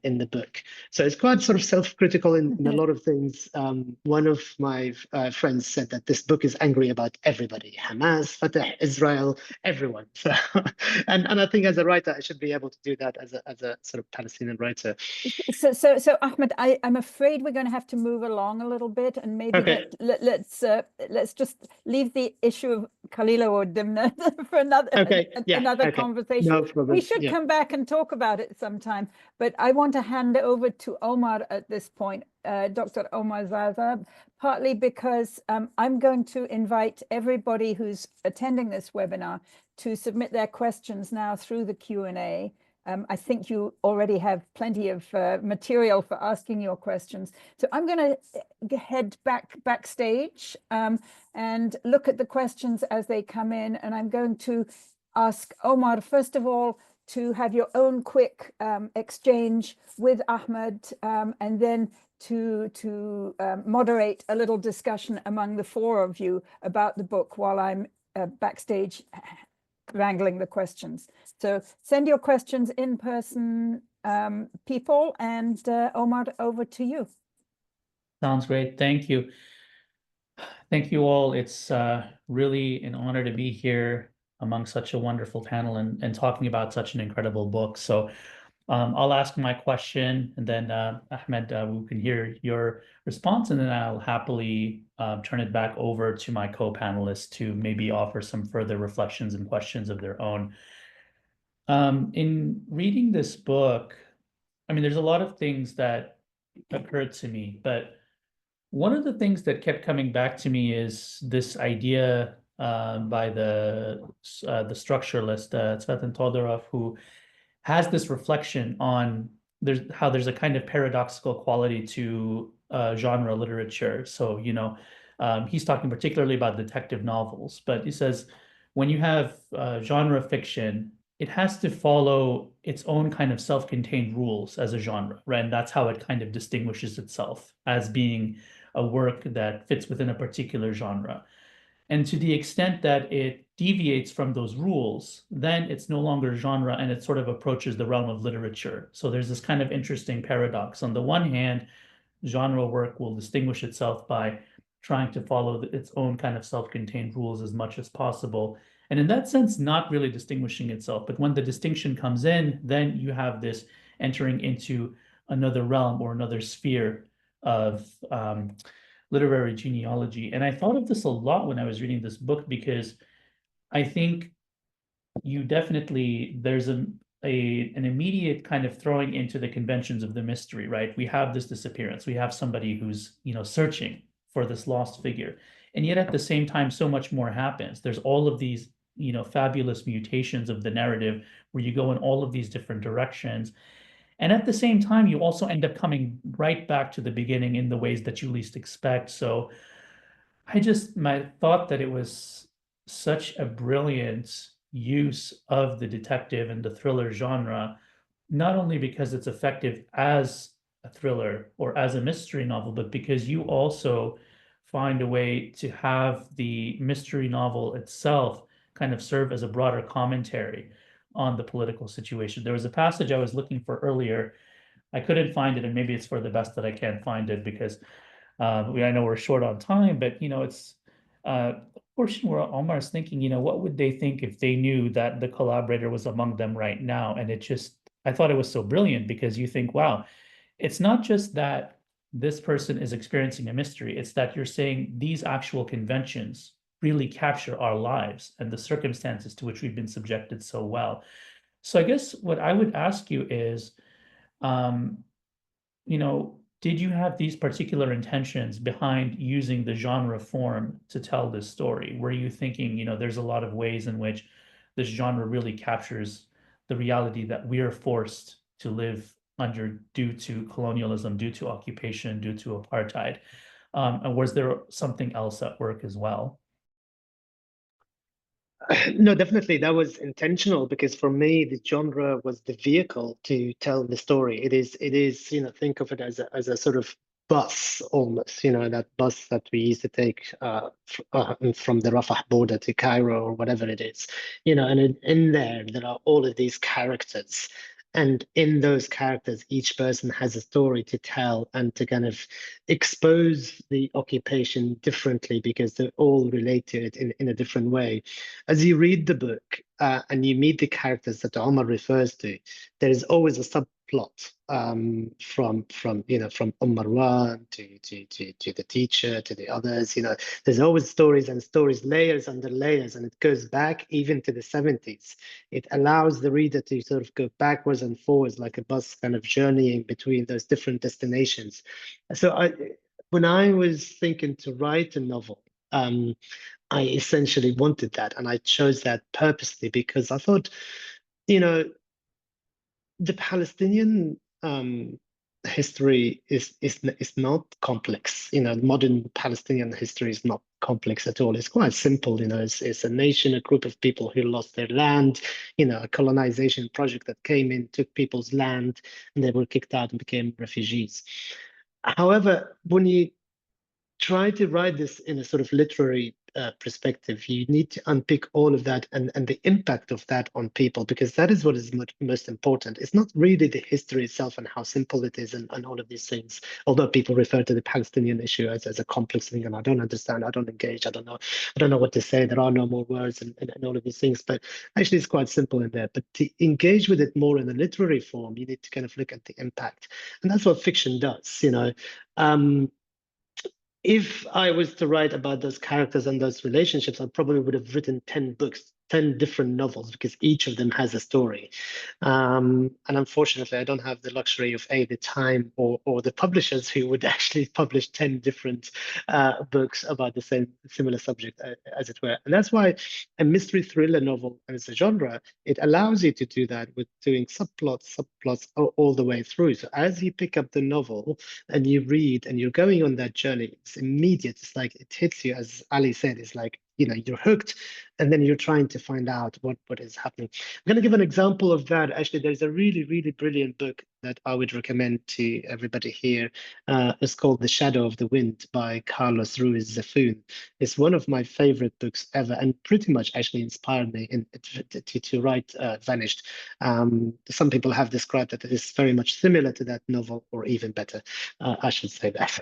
in the book. So it's quite sort of self-critical in a lot of things. One of my friends said that this book is angry about everybody: Hamas, Fatah, Israel, everyone. So, and I think as a writer, I should be able to do that as a sort of Palestinian writer. So Ahmed, I'm afraid we're going to have to move along a little bit, and maybe Okay. let's just leave the issue of Khalila or Dimna for another Okay. Yeah. another Okay. conversation. No problem. We should Yeah. come back and talk about it sometime. But I want to hand over to Omar at this point, Dr. Omar Zahzah, partly because I'm going to invite everybody who's attending this webinar to submit their questions now through the Q&A. I think you already have plenty of material for asking your questions. So I'm going to head backstage and look at the questions as they come in. And I'm going to ask Omar, first of all, to have your own quick exchange with Ahmed, and then to moderate a little discussion among the four of you about the book while I'm backstage wrangling the questions. So send your questions in person, people, and Omar, over to you. Sounds great. Thank you. Thank you all. It's really an honor to be here among such a wonderful panel and talking about such an incredible book. So I'll ask my question, and then Ahmed, we can hear your response, and then I'll happily turn it back over to my co-panelists to maybe offer some further reflections and questions of their own. In reading this book, I mean, there's a lot of things that occurred to me, but one of the things that kept coming back to me is this idea by the structuralist Tzvetan Todorov, who has this reflection on how there's a kind of paradoxical quality to genre literature. So, you know, he's talking particularly about detective novels, but he says when you have genre fiction, it has to follow its own kind of self-contained rules as a genre, right? And that's how it kind of distinguishes itself as being a work that fits within a particular genre. And to the extent that it deviates from those rules, then it's no longer genre and it sort of approaches the realm of literature. So there's this kind of interesting paradox. On the one hand, genre work will distinguish itself by trying to follow its own kind of self-contained rules as much as possible. And in that sense, not really distinguishing itself. But when the distinction comes in, then you have this entering into another realm or another sphere of literary genealogy. And I thought of this a lot when I was reading this book, because I think you definitely, there's an immediate kind of throwing into the conventions of the mystery, right? We have this disappearance. We have somebody who's, you know, searching for this lost figure. And yet at the same time, so much more happens. There's all of these, you know, fabulous mutations of the narrative where you go in all of these different directions. And at the same time, you also end up coming right back to the beginning in the ways that you least expect. So my thought that it was such a brilliant use of the detective and the thriller genre, not only because it's effective as a thriller or as a mystery novel, but because you also find a way to have the mystery novel itself kind of serve as a broader commentary on the political situation. There was a passage I was looking for earlier. I couldn't find it, and maybe it's for the best that I can't find it, because I know we're short on time, but it's a portion where Omar is thinking, what would they think if they knew that the collaborator was among them right now? And I thought it was so brilliant because you think, wow, it's not just that this person is experiencing a mystery, it's that you're saying these actual conventions really capture our lives and the circumstances to which we've been subjected so well. So I guess what I would ask you is, um, did you have these particular intentions behind using the genre form to tell this story? Were you thinking, there's a lot of ways in which this genre really captures the reality that we are forced to live under due to colonialism, due to occupation, due to apartheid? And was there something else at work as well? No, definitely that was intentional, because for me the genre was the vehicle to tell the story. It is, think of it as a sort of bus almost, that bus that we used to take from the Rafah border to Cairo or whatever it is, and in there are all of these characters. And in those characters, each person has a story to tell and to kind of expose the occupation differently, because they all relate to it in a different way. As you read the book and you meet the characters that Omar refers to, there is always a subplot from Marwan to the teacher to the others. There's always stories and stories, layers under layers, and it goes back even to the 70s. It allows the reader to sort of go backwards and forwards like a bus, kind of journeying between those different destinations. So when I was thinking to write a novel, I essentially wanted that, and I chose that purposely because I thought, the Palestinian history is not complex. Modern Palestinian history is not complex at all. It's quite simple. It's a nation, a group of people who lost their land. A colonization project that came in, took people's land, and they were kicked out and became refugees. However, when you try to write this in a sort of literary perspective, you need to unpick all of that and the impact of that on people, because that is what is most important. It's not really the history itself and how simple it is and all of these things, although people refer to the Palestinian issue as a complex thing, and I don't understand, I don't engage, I don't know what to say, there are no more words and all of these things, but actually it's quite simple in there. But to engage with it more in a literary form, you need to kind of look at the impact, and that's what fiction does. If I was to write about those characters and those relationships, I probably would have written 10 books, 10 different novels, because each of them has a story. And unfortunately, I don't have the luxury of the time or the publishers who would actually publish 10 different books about the similar subject, as it were. And that's why a mystery thriller novel as a genre, it allows you to do that with doing subplots all the way through. So as you pick up the novel and you read and you're going on that journey, it's immediate. It's like it hits you, as Ali said. It's like, you're hooked, and then you're trying to find out what is happening. I'm going to give an example of that. Actually, there's a really, really brilliant book that I would recommend to everybody here. It's called The Shadow of the Wind by Carlos Ruiz Zafón. It's one of my favorite books ever, and pretty much actually inspired me to write Vanished. Some people have described that it is very much similar to that novel, or even better. I should say that.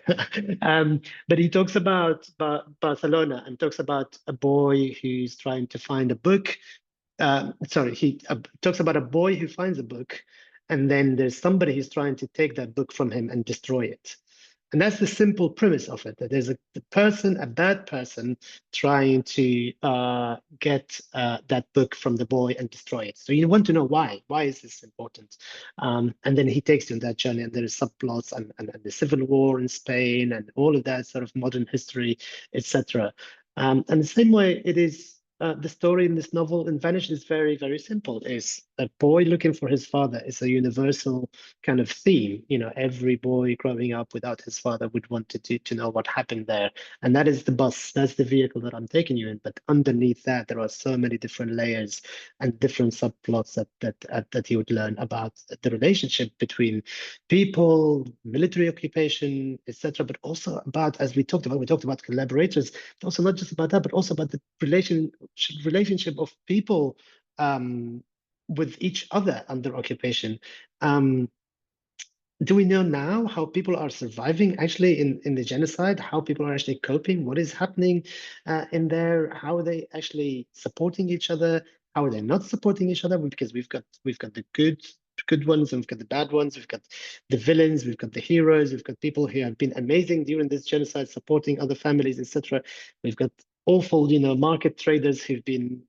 But he talks about Barcelona and talks about a boy who's trying to find a book. He talks about a boy who finds a book, and then there's somebody who's trying to take that book from him and destroy it. And that's the simple premise of it, that there's a bad person trying to get that book from the boy and destroy it. So you want to know why. Why is this important? And then he takes you on that journey, and there is subplots and the civil war in Spain and all of that sort of modern history, etc. And the same way it is, the story in this novel in Vanished is very, very simple. It's a boy looking for his father. It's a universal kind of theme. Every boy growing up without his father would want to know what happened there. And that is the bus, that's the vehicle that I'm taking you in. But underneath that, there are so many different layers and different subplots that you would learn about the relationship between people, military occupation, etc. But also about, as we talked about collaborators, but also not just about that, but also about the relationship of people with each other under occupation. do we know now how people are surviving actually in the genocide? How people are actually coping? What is happening in there? How are they actually supporting each other? How are they not supporting each other? Because we've got the good ones and we've got the bad ones. We've got the villains. We've got the heroes. We've got people who have been amazing during this genocide, supporting other families, etc. We've got awful, market traders who've been,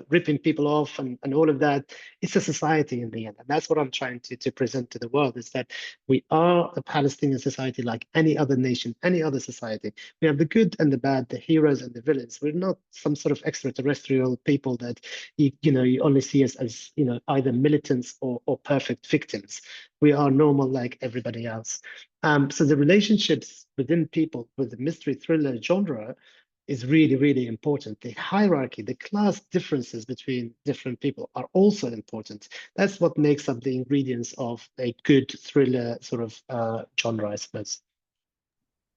ripping people off and all of that. It's a society in the end. And that's what I'm trying to present to the world, is that we are a Palestinian society like any other nation, any other society. We have the good and the bad, the heroes and the villains. We're not some sort of extraterrestrial people that you only see us as, either militants or perfect victims. We are normal like everybody else. So the relationships within people with the mystery thriller genre is really, really important. The hierarchy, the class differences between different people are also important. That's what makes up the ingredients of a good thriller sort of genre, I suppose.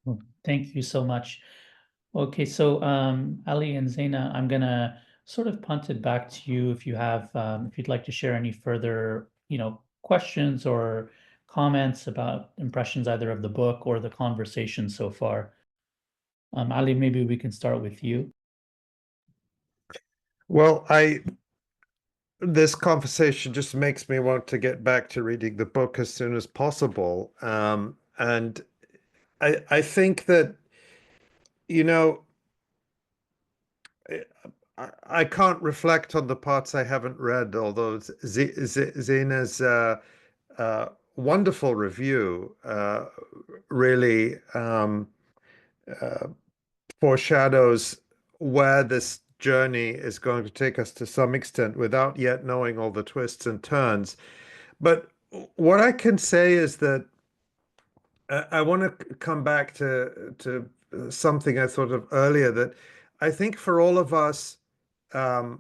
Well, thank you so much. Okay, so Ali and Zeina, I'm gonna sort of punt it back to you if you have if you'd like to share any further, questions or comments about impressions either of the book or the conversation so far. Ali, maybe we can start with you. Well, this conversation just makes me want to get back to reading the book as soon as possible. And I think that, I can't reflect on the parts I haven't read, although Zeina's wonderful review really foreshadows where this journey is going to take us to some extent without yet knowing all the twists and turns. But what I can say is that I want to come back to something I thought of earlier, that I think for all of us, the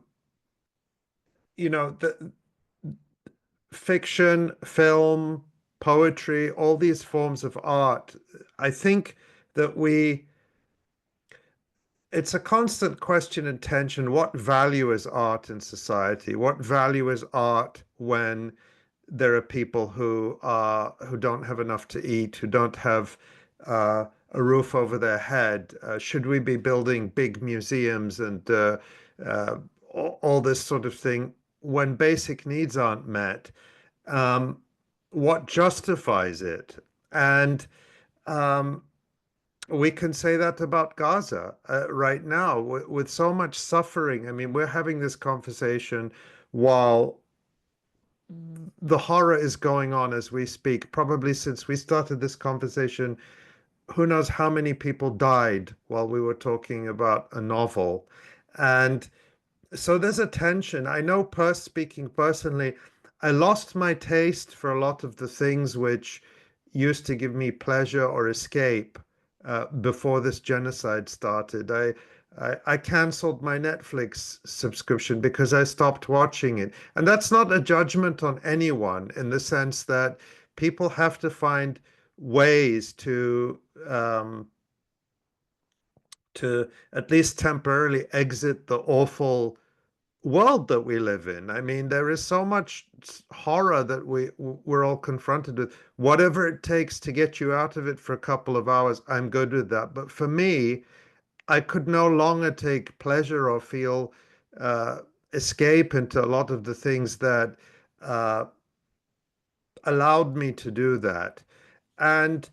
fiction, film, poetry, all these forms of art, I think that it's a constant question and tension. What value is art in society? What value is art when there are people who don't have enough to eat, who don't have a roof over their head? Should we be building big museums and all this sort of thing when basic needs aren't met? What justifies it? And we can say that about Gaza right now with so much suffering. I mean, we're having this conversation while the horror is going on as we speak. Probably since we started this conversation, who knows how many people died while we were talking about a novel. And so there's a tension. I know, speaking personally, I lost my taste for a lot of the things which used to give me pleasure or escape before this genocide started. I canceled my Netflix subscription because I stopped watching it. And that's not a judgment on anyone, in the sense that people have to find ways to at least temporarily exit the awful world that we live in. I mean, there is so much horror that we're all confronted with. Whatever it takes to get you out of it for a couple of hours, I'm good with that. But for me, I could no longer take pleasure or feel escape into a lot of the things that allowed me to do that. And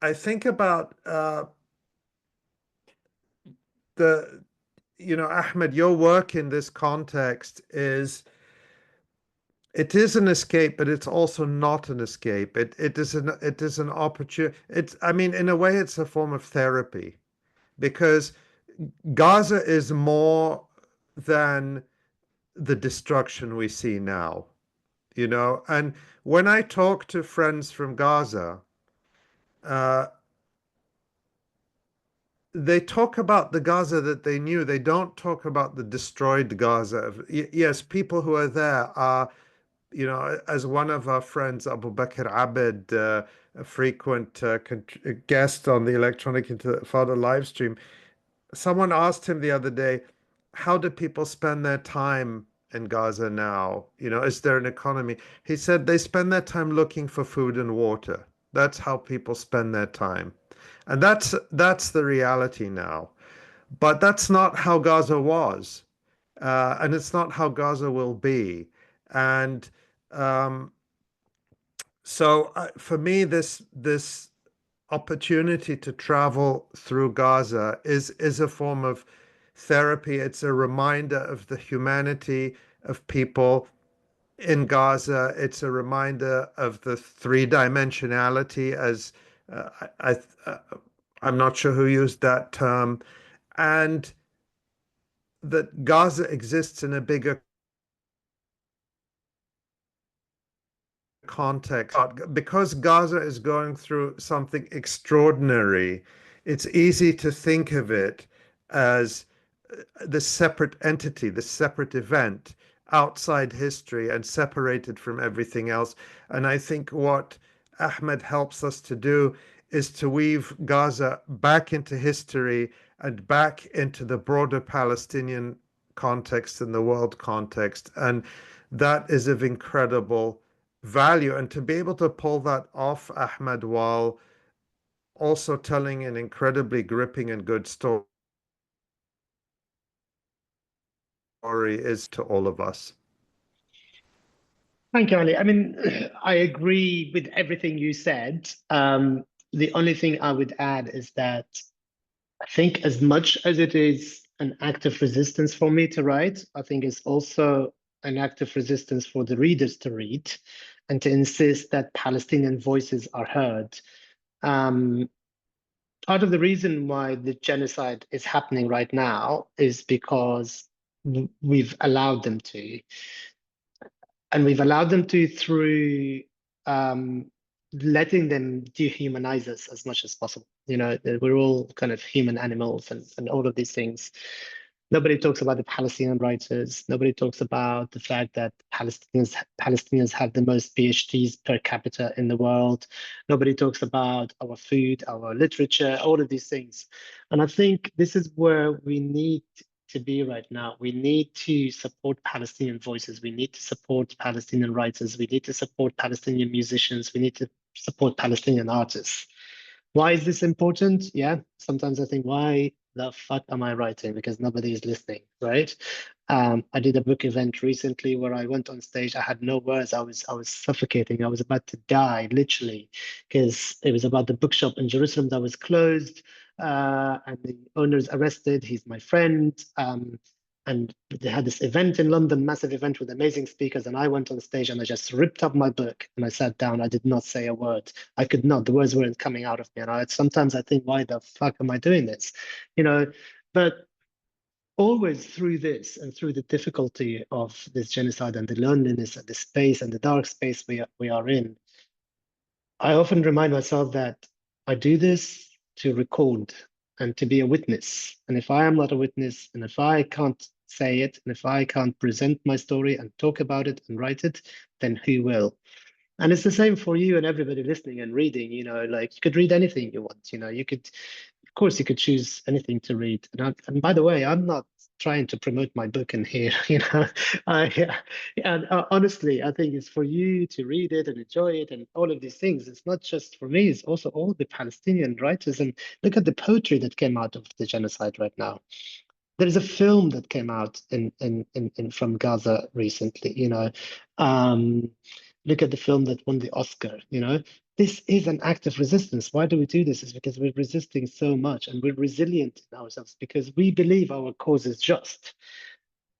I think about Ahmed, your work in this context it is an escape, but it's also not an escape. It is an opportunity. I mean, in a way, it's a form of therapy, because Gaza is more than the destruction we see now, And when I talk to friends from Gaza, they talk about the Gaza that they knew. They don't talk about the destroyed Gaza. Yes, people who are there are, as one of our friends, Abu Bakr Abed, a frequent guest on the Electronic Intifada live stream, someone asked him the other day, how do people spend their time in Gaza now? You know, is there an economy? He said they spend their time looking for food and water. That's how people spend their time. And that's the reality now. But that's not how Gaza was. And it's not how Gaza will be. And um, so for me, this opportunity to travel through Gaza is a form of therapy. It's a reminder of the humanity of people in Gaza. It's a reminder of the three-dimensionality, as I, I'm not sure who used that term, and that Gaza exists in a bigger context. Because Gaza is going through something extraordinary, it's easy to think of it as the separate entity, the separate event outside history and separated from everything else. And I think what Ahmed helps us to do is to weave Gaza back into history and back into the broader Palestinian context and the world context. And that is of incredible value. And to be able to pull that off, Ahmed, while also telling an incredibly gripping and good story is to all of us. Thank you, Ali. I mean, I agree with everything you said. The only thing I would add is that I think as much as it is an act of resistance for me to write, I think it's also an act of resistance for the readers to read and to insist that Palestinian voices are heard. Part of the reason why the genocide is happening right now is because we've allowed them to. And we've allowed them to through letting them dehumanize us as much as possible. You know, we're all kind of human animals and all of these things. Nobody talks about the Palestinian writers. Nobody talks about the fact that Palestinians have the most PhDs per capita in the world. Nobody talks about our food, our literature, all of these things. And I think this is where we need to be right now. We need to support Palestinian voices. We need to support Palestinian writers. We need to support Palestinian musicians. We need to support Palestinian artists. Why is this important? Yeah, sometimes I think, why the fuck am I writing? Because nobody is listening, right? I did a book event recently where I went on stage. I had no words. I was suffocating. I was about to die, literally, because it was about the bookshop in Jerusalem that was closed, and the owner's arrested. He's my friend. And they had this event in London, massive event with amazing speakers. And I went on stage and I just ripped up my book and I sat down. I did not say a word. I could not. The words weren't coming out of me. And sometimes I think, why the fuck am I doing this? You know, but always through this and through the difficulty of this genocide and the loneliness and the space and the dark space we are in, I often remind myself that I do this to record and to be a witness. And if I am not a witness, and if I can't say it, and if I can't present my story and talk about it and write it, then who will? And it's the same for you and everybody listening and reading. You know, like, you could read anything you want. You know, you could, of course, you could choose anything to read. And by the way, I'm not trying to promote my book in here. You know, honestly, I think it's for you to read it and enjoy it and all of these things. It's not just for me; it's also all the Palestinian writers. And look at the poetry that came out of the genocide right now. There is a film that came out in from Gaza recently. You know, look at the film that won the Oscar. You know, this is an act of resistance. Why do we do this? Is because we're resisting so much and we're resilient in ourselves because we believe our cause is just.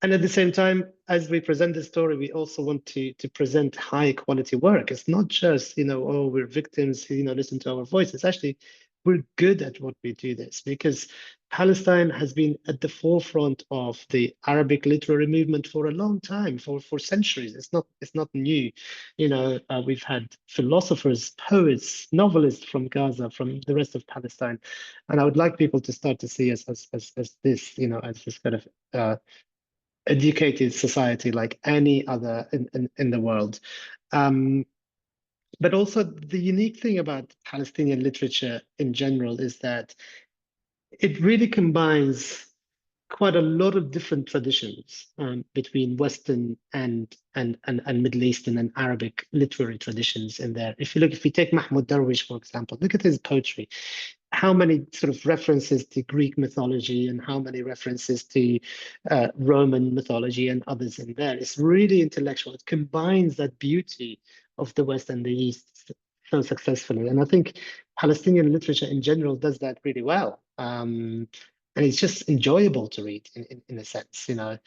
And at the same time, as we present the story, we also want to present high quality work. It's not just, you know, oh, we're victims, you know, listen to our voices. Actually, we're good at what we do this because Palestine has been at the forefront of the Arabic literary movement for a long time, for centuries. It's not new. You know, we've had philosophers, poets, novelists from Gaza, from the rest of Palestine. And I would like people to start to see us as this, you know, as this kind of educated society like any other in the world. But also the unique thing about Palestinian literature in general is that it really combines quite a lot of different traditions between Western and Middle Eastern and Arabic literary traditions in there. If we take Mahmoud Darwish, for example, look at his poetry. How many sort of references to Greek mythology and how many references to Roman mythology and others in there. It's really intellectual. It combines that beauty of the West and the East so successfully. And I think Palestinian literature in general does that really well. And it's just enjoyable to read in a sense, you know.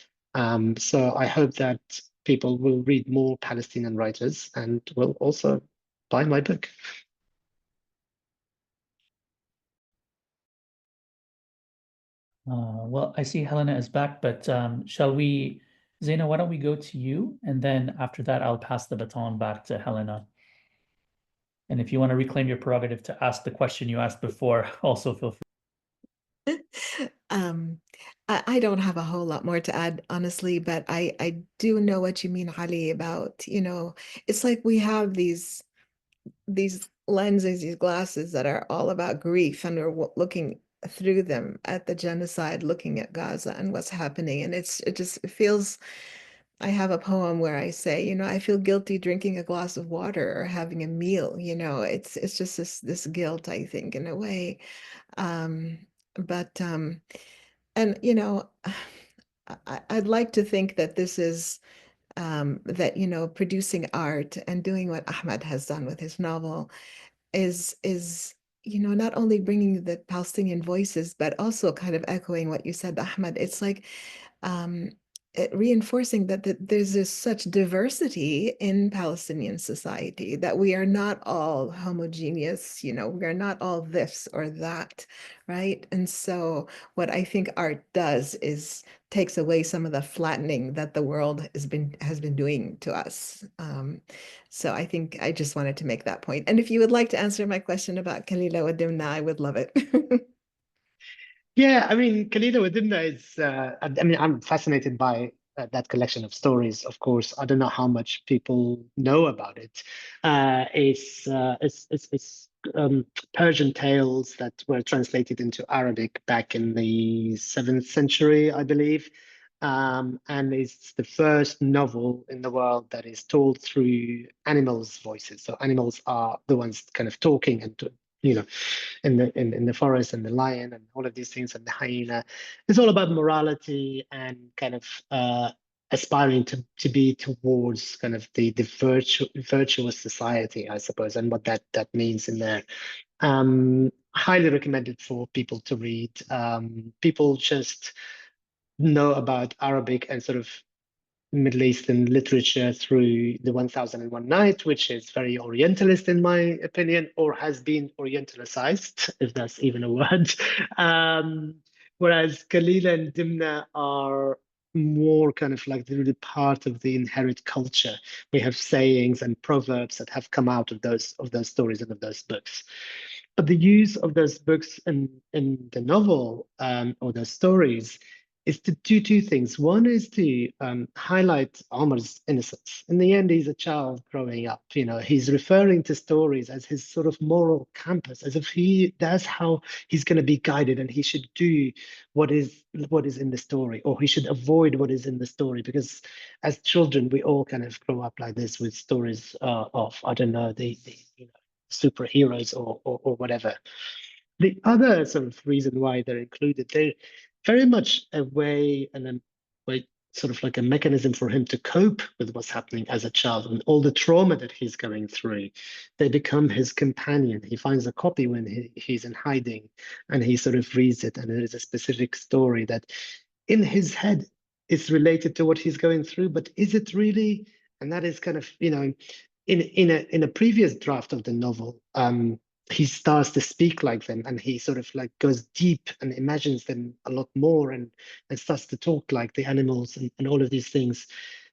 So I hope that people will read more Palestinian writers and will also buy my book. Well, I see Helena is back, but shall we, Zeina, why don't we go to you? And then after that, I'll pass the baton back to Helena. And if you want to reclaim your prerogative to ask the question you asked before, also feel free. I don't have a whole lot more to add, honestly, but I do know what you mean, Ali, about, you know, it's like we have these lenses, these glasses that are all about grief, and we're looking through them at the genocide, looking at Gaza and what's happening. And it feels, I have a poem where I say, you know, I feel guilty drinking a glass of water or having a meal, you know, it's just this guilt, I think, in a way. And you know, I'd like to think that this is that, you know, producing art and doing what Ahmed has done with his novel is you know, not only bringing the Palestinian voices, but also kind of echoing what you said, Ahmed. It's like reinforcing that there's such diversity in Palestinian society, that we are not all homogeneous, you know, we are not all this or that, right? And so what I think art does is takes away some of the flattening that the world has been doing to us. So I think I just wanted to make that point. And if you would like to answer my question about Kalila wa Dimna, I would love it. Yeah, I mean, Khalida Wadimna is, I mean, I'm fascinated by that collection of stories, of course. I don't know how much people know about it. It's Persian tales that were translated into Arabic back in the 7th century, I believe. And it's the first novel in the world that is told through animals' voices. So animals are the ones kind of talking and, you know, in the forest, and the lion and all of these things, and the hyena. It's all about morality and kind of aspiring to be towards kind of the virtuous society, I suppose, and what that means in there. Highly recommended for people to read. People just know about Arabic and sort of Middle Eastern literature through the 1001 Night, which is very Orientalist in my opinion, or has been Orientalicized, if that's even a word. Whereas Kalila and Dimna are more kind of like really part of the inherent culture. We have sayings and proverbs that have come out of those stories and of those books. But the use of those books in the novel or those stories is to do two things. One is to highlight Omar's innocence. In the end, he's a child growing up. You know, he's referring to stories as his sort of moral compass, as if that's how he's going to be guided, and he should do what is in the story, or he should avoid what is in the story. Because as children, we all kind of grow up like this with stories of, I don't know, the you know, superheroes or whatever. The other sort of reason why they're included, they're very much a way sort of like a mechanism for him to cope with what's happening as a child and all the trauma that he's going through. They become his companion. He finds a copy when he's in hiding, and he sort of reads it, and there is a specific story that in his head is related to what he's going through, but is it really? And that is kind of, you know, in a previous draft of the novel, he starts to speak like them, and he sort of like goes deep and imagines them a lot more, and starts to talk like the animals and all of these things.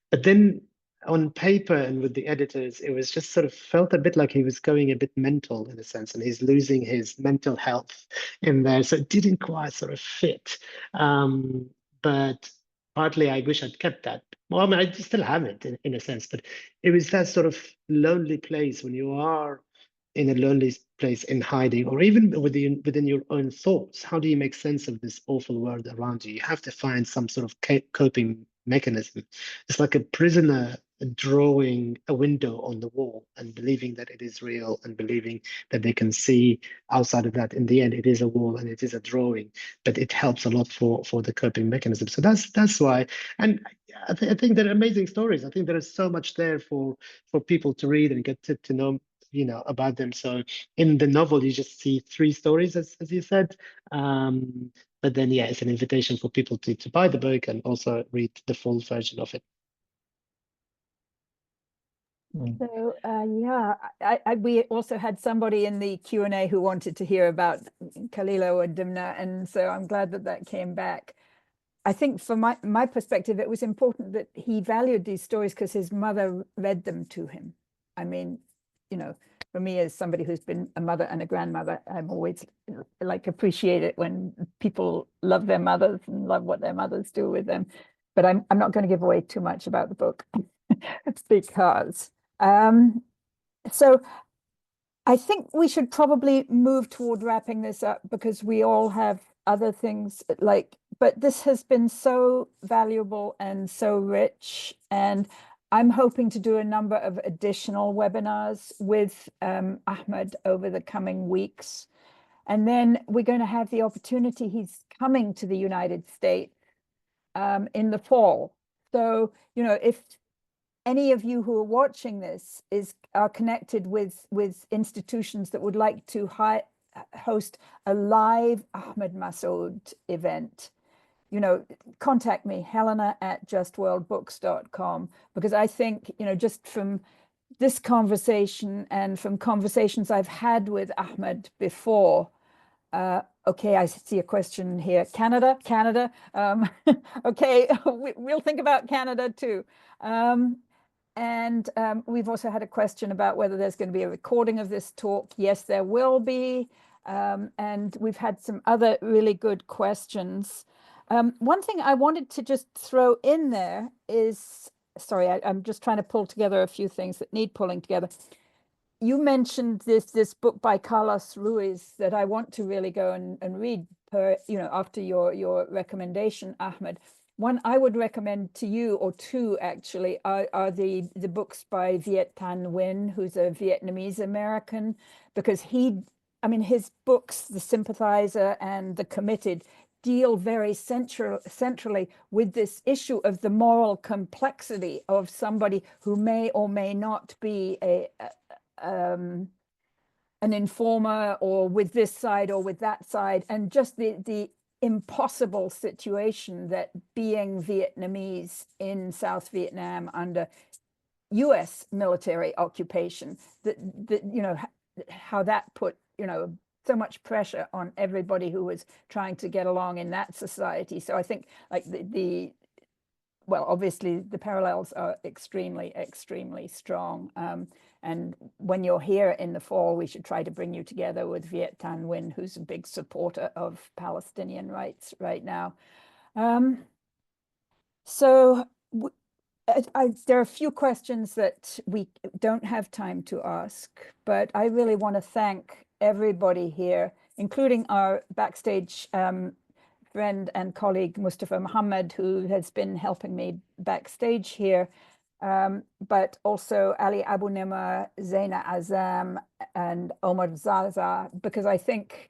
But then on paper and with the editors, it was just sort of felt a bit like he was going a bit mental in a sense, and he's losing his mental health in there. So it didn't quite sort of fit. But partly I wish I'd kept that. Well, I mean, I still have it in a sense, but it was that sort of lonely place when you are in a lonely place in hiding, or even within your own thoughts? How do you make sense of this awful world around you? You have to find some sort of coping mechanism. It's like a prisoner drawing a window on the wall and believing that it is real and believing that they can see outside of that. In the end, it is a wall and it is a drawing, but it helps a lot for the coping mechanism. So that's why. And I think they're amazing stories. I think there is so much there for people to read and get to know, about them. So in the novel, you just see 3 stories, as you said. But then, yeah, it's an invitation for people to buy the book and also read the full version of it. So yeah, we also had somebody in the Q&A who wanted to hear about Khalila or Dimna, and so I'm glad that came back. I think from my perspective, it was important that he valued these stories because his mother read them to him. I mean, for me as somebody who's been a mother and a grandmother, I'm always appreciate it when people love their mothers and love what their mothers do with them. But I'm not going to give away too much about the book because so I think we should probably move toward wrapping this up because we all have other things but this has been so valuable and so rich, and I'm hoping to do a number of additional webinars with Ahmed over the coming weeks. And then we're going to have the opportunity, he's coming to the United States in the fall. So, if any of you who are watching this are connected with institutions that would like to host a live Ahmed Masoud event, contact me, Helena at justworldbooks.com, because I think, just from this conversation and from conversations I've had with Ahmed before, okay, I see a question here. Canada. Okay, we'll think about Canada too. And we've also had a question about whether there's going to be a recording of this talk. Yes, there will be. And we've had some other really good questions. One thing I wanted to just throw in there is, sorry, I'm just trying to pull together a few things that need pulling together. You mentioned this book by Carlos Ruiz that I want to really go and read after your recommendation, Ahmed. One I would recommend to you, or two actually, are the books by Viet Thanh Nguyen, who's a Vietnamese American, because his books, The Sympathizer and The Committed, deal very centrally with this issue of the moral complexity of somebody who may or may not be an informer, or with this side or with that side, and just the impossible situation that being Vietnamese in South Vietnam under US military occupation, how that put so much pressure on everybody who was trying to get along in that society. So I think well, obviously the parallels are extremely, extremely strong. And when you're here in the fall, we should try to bring you together with Viet Thanh Nguyen, who's a big supporter of Palestinian rights right now. So there are a few questions that we don't have time to ask, but I really want to thank everybody here, including our backstage friend and colleague, Mustafa Muhammad, who has been helping me backstage here, but also Ali Abunimah, Zeina Azzam, and Omar Zahzah, because I think,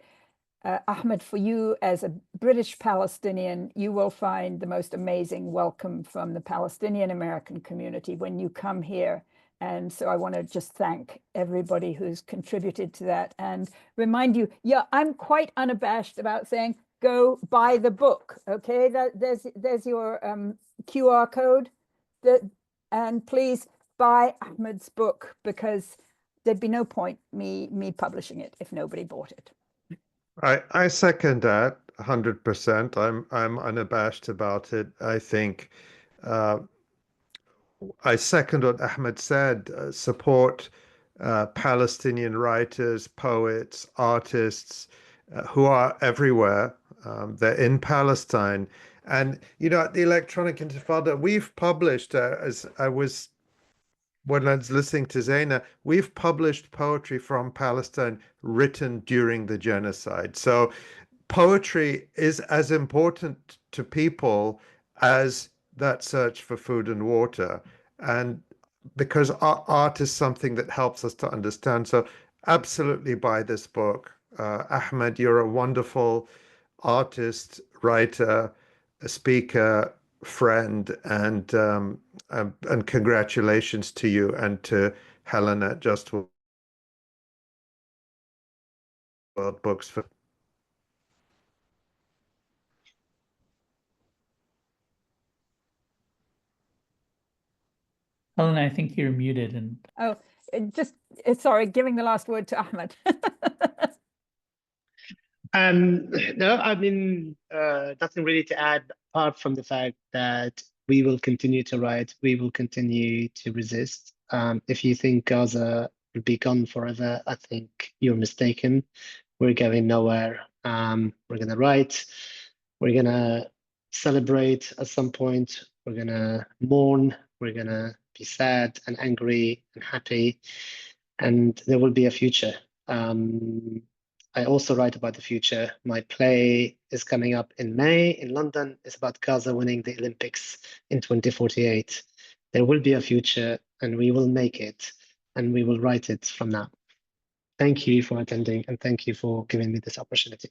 Ahmed, for you as a British Palestinian, you will find the most amazing welcome from the Palestinian American community when you come here. And so I want to just thank everybody who's contributed to that and remind you, yeah, I'm quite unabashed about saying, go buy the book, okay? There's your QR code, and please buy Ahmed's book, because there'd be no point me publishing it if nobody bought it. I second that 100%. I'm unabashed about it. I think I second what Ahmed said. Support Palestinian writers, poets, artists who are everywhere. They're in Palestine. And, at the Electronic Intifada, we've published, as I was when I was listening to Zeina, we've published poetry from Palestine written during the genocide. So poetry is as important to people as that search for food and water. And because art is something that helps us to understand. So absolutely buy this book. Ahmed, you're a wonderful artist, writer, a speaker, friend, and congratulations to you and to Helena at Just World Books for. Helena, I think you're muted and Oh, sorry, giving the last word to Ahmed. No, I mean, nothing really to add apart from the fact that we will continue to write, we will continue to resist. If you think Gaza will be gone forever, I think you're mistaken. We're going nowhere. We're gonna write, we're gonna celebrate at some point, we're gonna mourn, we're gonna be sad and angry and happy, and there will be a future. I also write about the future. My play is coming up in May in London. It's about Gaza winning the Olympics in 2048. There will be a future and we will make it and we will write it from now. Thank you for attending and thank you for giving me this opportunity.